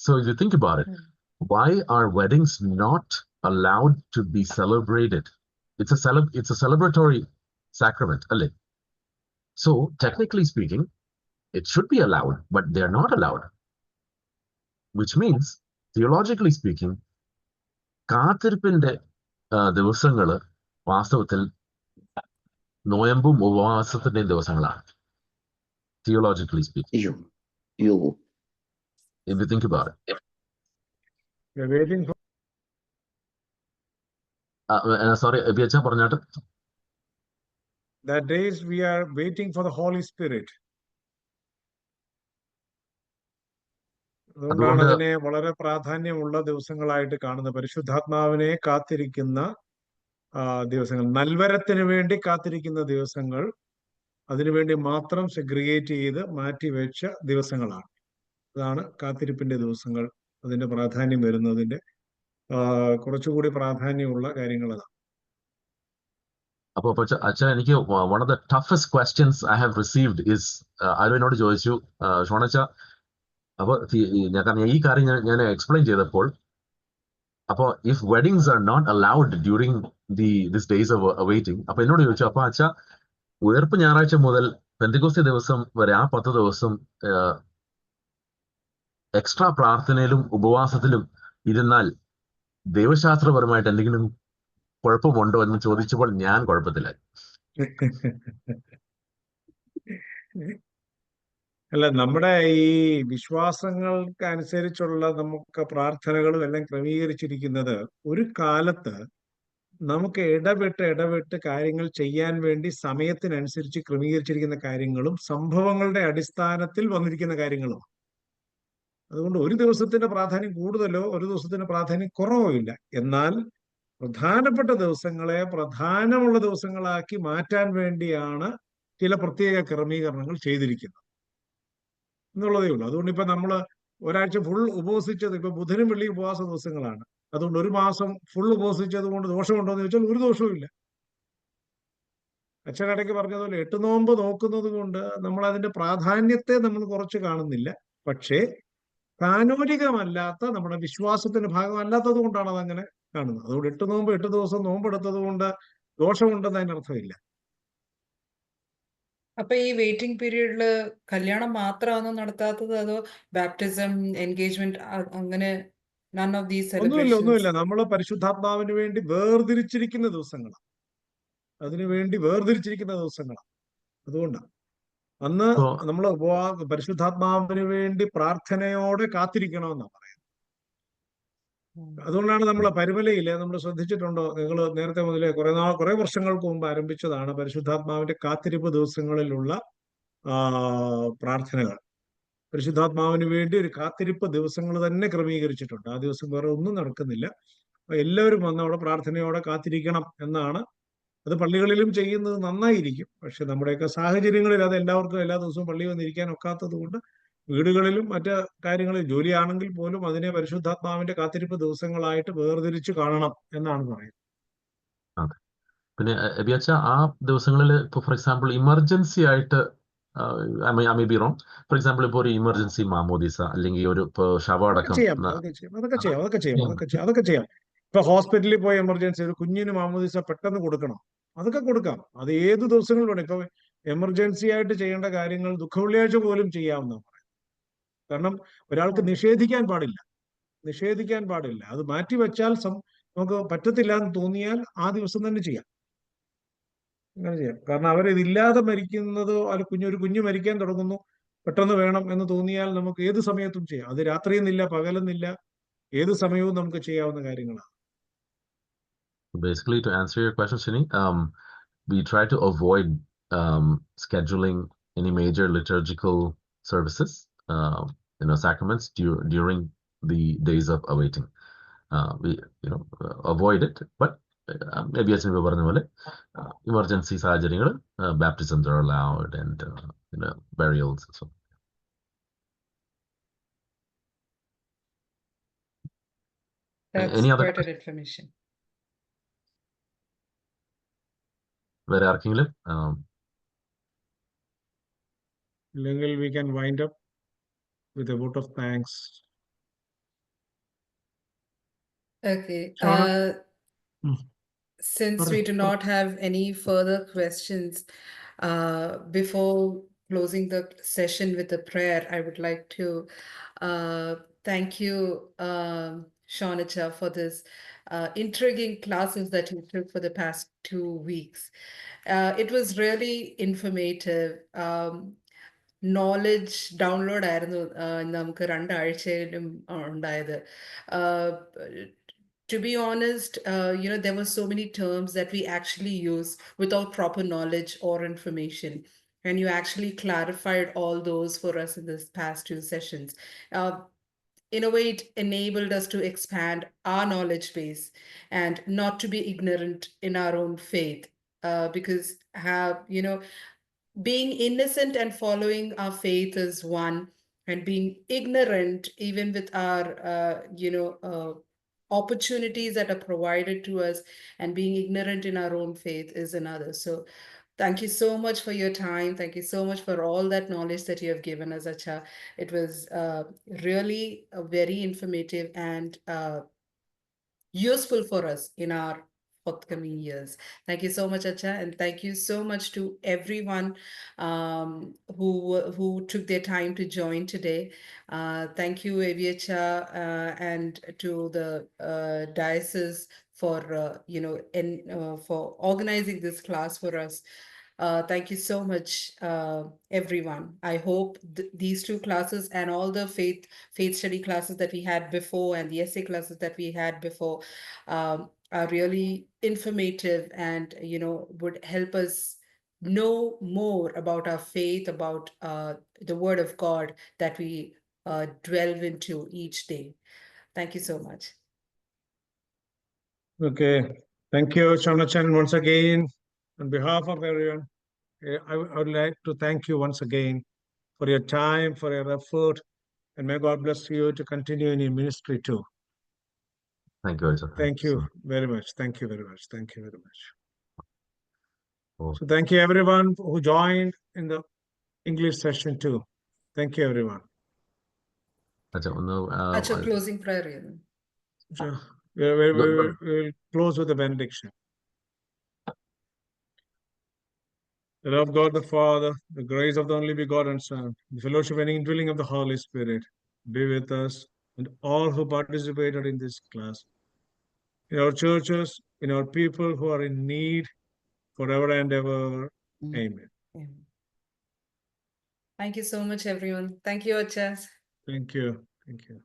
A: So if you think about it, why are weddings not allowed to be celebrated? It's a celebratory sacrament, alle? So technically speaking, it should be allowed, but they're not allowed. Which means, theologically speaking, കാത്തിരിപ്പിന്റെ ദിവസങ്ങള് വാസ്തവത്തിൽ നോയമ്പും ഉപവാസത്തിന്റെയും ദിവസങ്ങളാണ്, theologically speaking.
C: You.
A: If you think about it.
C: We are waiting for
A: sorry അബിയച്ച പറഞ്ഞാട്ട്.
C: that days we are waiting for the Holy Spirit. അതുകൊണ്ടാണ് അതിനെ വളരെ പ്രാധാന്യമുള്ള ദിവസങ്ങളായിട്ട് കാണുന്നത്. പരിശുദ്ധാത്മാവിനെ കാത്തിരിക്കുന്ന ദിവസങ്ങൾ, നൽവരത്തിന് വേണ്ടി കാത്തിരിക്കുന്ന ദിവസങ്ങൾ, അതിനുവേണ്ടി മാത്രം സെഗ്രിഗേറ്റ് ചെയ്ത് മാറ്റിവെച്ച ദിവസങ്ങളാണ്. അതാണ് കാത്തിരിപ്പിന്റെ ദിവസങ്ങൾ. അതിന്റെ പ്രാധാന്യം വരുന്നതിന്റെ കുറച്ചുകൂടി പ്രാധാന്യമുള്ള കാര്യങ്ങൾ അതാണ്.
A: അപ്പൊ അച്ഛൻ, എനിക്ക് one of the toughest questions I have received is ആരോട് ചോദിച്ചു, ഷോണച്ച, അപ്പൊ കാരണം ഈ കാര്യം ഞാൻ എക്സ്പ്ലെയിൻ ചെയ്തപ്പോൾ, അപ്പൊ if weddings are not allowed during these days of awaiting, അപ്പൊ എന്നോട് ചോദിച്ചു, അപ്പൊ അച്ഛ ഉയർപ്പ് ഞായറാഴ്ച മുതൽ പെന്തക്കോസ്തി ദിവസം വരെ ആ 10 ദിവസം എക്സ്ട്രാ പ്രാർത്ഥനയിലും ഉപവാസത്തിലും ഇരുന്നാൽ ദൈവശാസ്ത്രപരമായിട്ട് എന്തെങ്കിലും കുഴപ്പമുണ്ടോ എന്ന് ചോദിച്ചപ്പോൾ ഞാൻ കുഴപ്പത്തില്ല.
C: അല്ല, നമ്മുടെ ഈ വിശ്വാസങ്ങൾക്ക് അനുസരിച്ചുള്ള നമുക്ക് പ്രാർത്ഥനകളും എല്ലാം ക്രമീകരിച്ചിരിക്കുന്നത് ഒരു കാലത്ത് നമുക്ക് ഇടപെട്ട് കാര്യങ്ങൾ ചെയ്യാൻ വേണ്ടി സമയത്തിനനുസരിച്ച് ക്രമീകരിച്ചിരിക്കുന്ന കാര്യങ്ങളും സംഭവങ്ങളുടെ അടിസ്ഥാനത്തിൽ വന്നിരിക്കുന്ന കാര്യങ്ങളും. അതുകൊണ്ട് ഒരു ദിവസത്തിന്റെ പ്രാധാന്യം കൂടുതലോ ഒരു ദിവസത്തിന്റെ പ്രാധാന്യം കുറവോ ഇല്ല. എന്നാൽ പ്രധാനപ്പെട്ട ദിവസങ്ങളെ പ്രധാനമുള്ള ദിവസങ്ങളാക്കി മാറ്റാൻ വേണ്ടിയാണ് ചില പ്രത്യേക ക്രമീകരണങ്ങൾ ചെയ്തിരിക്കുന്നത് എന്നുള്ളതേ ഉള്ളൂ. അതുകൊണ്ട് ഇപ്പൊ നമ്മള് ഒരാഴ്ച ഫുൾ ഉപവസിച്ചത്, ഇപ്പൊ ബുധനും വെള്ളി ഉപവാസ ദിവസങ്ങളാണ്, അതുകൊണ്ട് ഒരു മാസം ഫുൾ ഉപവസിച്ചത് കൊണ്ട് ദോഷമുണ്ടോ എന്ന് ചോദിച്ചാൽ ഒരു ദോഷവും ഇല്ല. അച്ഛനിടയ്ക്ക് പറഞ്ഞതുപോലെ 8 നോമ്പ് നോക്കുന്നത് കൊണ്ട് നമ്മൾ അതിന്റെ പ്രാധാന്യത്തെ നമ്മൾ കുറച്ച് കാണുന്നില്ല. പക്ഷേ കാനോനികമല്ലാത്ത നമ്മുടെ വിശ്വാസത്തിന്റെ ഭാഗമല്ലാത്തത് കൊണ്ടാണ് അതങ്ങനെ കാണുന്നത്. അതുകൊണ്ട് 8 നോമ്പ് 8 ദിവസം നോമ്പെടുത്തത് കൊണ്ട് ദോഷമുണ്ടെന്ന് അതിനർത്ഥമില്ല.
B: അപ്പൊ ഈ വെയിറ്റിംഗ് പീരീഡില് കല്യാണം മാത്രമാണോ നടത്താത്തത്, അതോ ബാപ്റ്റിസം, എൻഗേജ്മെന്റ്, അങ്ങനെ none of these celebrations?
C: ഒന്നുമില്ല. നമ്മൾ പരിശുദ്ധാത്മാവിന് വേണ്ടി വേർതിരിച്ചിരിക്കുന്ന ദിവസങ്ങളാണ്. അതിനുവേണ്ടി വേർതിരിച്ചിരിക്കുന്ന ദിവസങ്ങളാണ്. അതുകൊണ്ടാണ് അന്ന് നമ്മൾ പരിശുദ്ധാത്മാവിന് വേണ്ടി പ്രാർത്ഥനയോടെ കാത്തിരിക്കണമെന്നാണ് പറയുന്നത്. അതുകൊണ്ടാണ് നമ്മൾ പരിമലയില്, നമ്മൾ ശ്രദ്ധിച്ചിട്ടുണ്ടോ, നിങ്ങൾ നേരത്തെ മുതലേ കുറെ വർഷങ്ങൾക്ക് മുമ്പ് ആരംഭിച്ചതാണ് പരിശുദ്ധാത്മാവിന്റെ കാത്തിരിപ്പ് ദിവസങ്ങളിലുള്ള പ്രാർത്ഥനകൾ. പരിശുദ്ധാത്മാവിന് വേണ്ടി ഒരു കാത്തിരിപ്പ് ദിവസങ്ങൾ തന്നെ ക്രമീകരിച്ചിട്ടുണ്ട്. ആ ദിവസം വേറെ ഒന്നും നടക്കുന്നില്ല. എല്ലാവരും വന്ന് അവിടെ പ്രാർത്ഥനയോടെ കാത്തിരിക്കണം എന്നാണ്. അത് പള്ളികളിലും ചെയ്യുന്നത് നന്നായിരിക്കും. പക്ഷെ നമ്മുടെയൊക്കെ സാഹചര്യങ്ങളിൽ അത് എല്ലാവർക്കും എല്ലാ ദിവസവും പള്ളി വന്നിരിക്കാൻ ഒക്കാത്തത് കൊണ്ട് വീടുകളിലും മറ്റ് കാര്യങ്ങളിൽ ജോലിയാണെങ്കിൽ പോലും അതിനെ പരിശുദ്ധാത്മാവിന്റെ കാത്തിരിപ്പ് ദിവസങ്ങളായിട്ട് വേർതിരിച്ച് കാണണം എന്നാണ് പറയുന്നത്.
A: പിന്നെ അബിയച്ച, ആ ദിവസങ്ങളിൽ ഇപ്പോൾ ഫോർ എക്സാമ്പിൾ ഇമർജൻസി ആയിട്ട്, I may be wrong, for example ഇപ്പോൾ ഒരു ഇമർജൻസി മാമോദിസ അല്ലെങ്കിൽ ഒരു ശവടക്കം
C: അതൊക്കെ ചെയ്യാം. ഇപ്പൊ ഹോസ്പിറ്റലിൽ പോയി എമർജൻസി ഒരു കുഞ്ഞിന് മാമോദിസ പെട്ടെന്ന് കൊടുക്കണം, അതൊക്കെ കൊടുക്കാം. അത് ഏത് ദിവസങ്ങളിൽ വേണം. ഇപ്പൊ എമർജൻസി ആയിട്ട് ചെയ്യേണ്ട കാര്യങ്ങൾ ദുഃഖവെള്ളിയാഴ്ച പോലും ചെയ്യാവുന്നതാണ്. കാരണം ഒരാൾക്ക് നിഷേധിക്കാൻ പാടില്ല. അത് മാറ്റിവെച്ചാൽ നമുക്ക് പറ്റത്തില്ല എന്ന് തോന്നിയാൽ ആ ദിവസം തന്നെ ചെയ്യാം. അങ്ങനെ ചെയ്യാം. കാരണം അവരിതില്ലാതെ മരിക്കുന്നത്, ഒരു കുഞ്ഞു മരിക്കാൻ തുടങ്ങുന്നു, പെട്ടെന്ന് വേണം എന്ന് തോന്നിയാൽ നമുക്ക് ഏത് സമയത്തും ചെയ്യാം. അത് രാത്രിയെന്നില്ല, പകലെന്നില്ല, ഏത് സമയവും നമുക്ക് ചെയ്യാവുന്ന കാര്യങ്ങളാണ്.
A: Basically, to answer your question, Shini, we try to avoid scheduling any major liturgical services, sacraments during the days of awaiting. We avoid it, but maybe as we പറഞ്ഞ പോലെ emergency സാഹചര്യങ്ങൾ, baptisms are allowed and burials and so on.
B: That's
A: any other
B: quite an information.
A: വേറെ ആർക്കെങ്കിലും
C: ഇല്ലെങ്കിൽ we can wind up with a vote of thanks.
B: Okay. Since we do not have any further questions, before closing the session with a prayer, I would like to thank you, Shaunacha, for this intriguing classes that you took for the past 2 weeks. It was really informative. Knowledge download ആയിരുന്നു നമുക്ക് 2 ആഴ്ചയിലും ഉണ്ടായത്. To be honest, there were so many terms that we actually use without proper knowledge or information. And you actually clarified all those for us in this past 2 sessions. In a way, it enabled us to expand our knowledge base and not to be ignorant in our own faith. Because being innocent and following our faith is one, and being ignorant even with our opportunities that are provided to us and being ignorant in our own faith is another. So thank you so much for your time. Thank you so much for all that knowledge that you have given us, Acha. It was really very informative and useful for us in our forthcoming years. Thank you so much, Acha, and thank you so much to everyone who took their time to join today. Thank you, Aviacha, and to the diocese for for organizing this class for us. Thank you so much, everyone. I hope these 2 classes and all the faith study classes that we had before and the essay classes that we had before are really informative and would help us know more about our faith, about the Word of God that we delve into each day. Thank you so much.
C: Okay, thank you, Shonachan, once again. On behalf of everyone, I would like to thank you once again for your time, for your effort, and may God bless you to continue in your ministry too.
A: Thank you, Acha.
C: Thank you
A: So,
C: very much. Thank you very much. Thank you very much.
A: well,
C: So thank you everyone who joined in the English session too. Thank you everyone.
A: Acha, no,
B: Acha, closing prayer.
C: So we'll close with the benediction. The love of God the Father, the grace of the only begotten Son, the fellowship and indwelling of the Holy Spirit be with us and all who participated in this class, in our churches, in our people who are in need, forever and ever. Amen.
B: Thank you so much, everyone. Thank you, Acha.
C: Thank you. Thank you.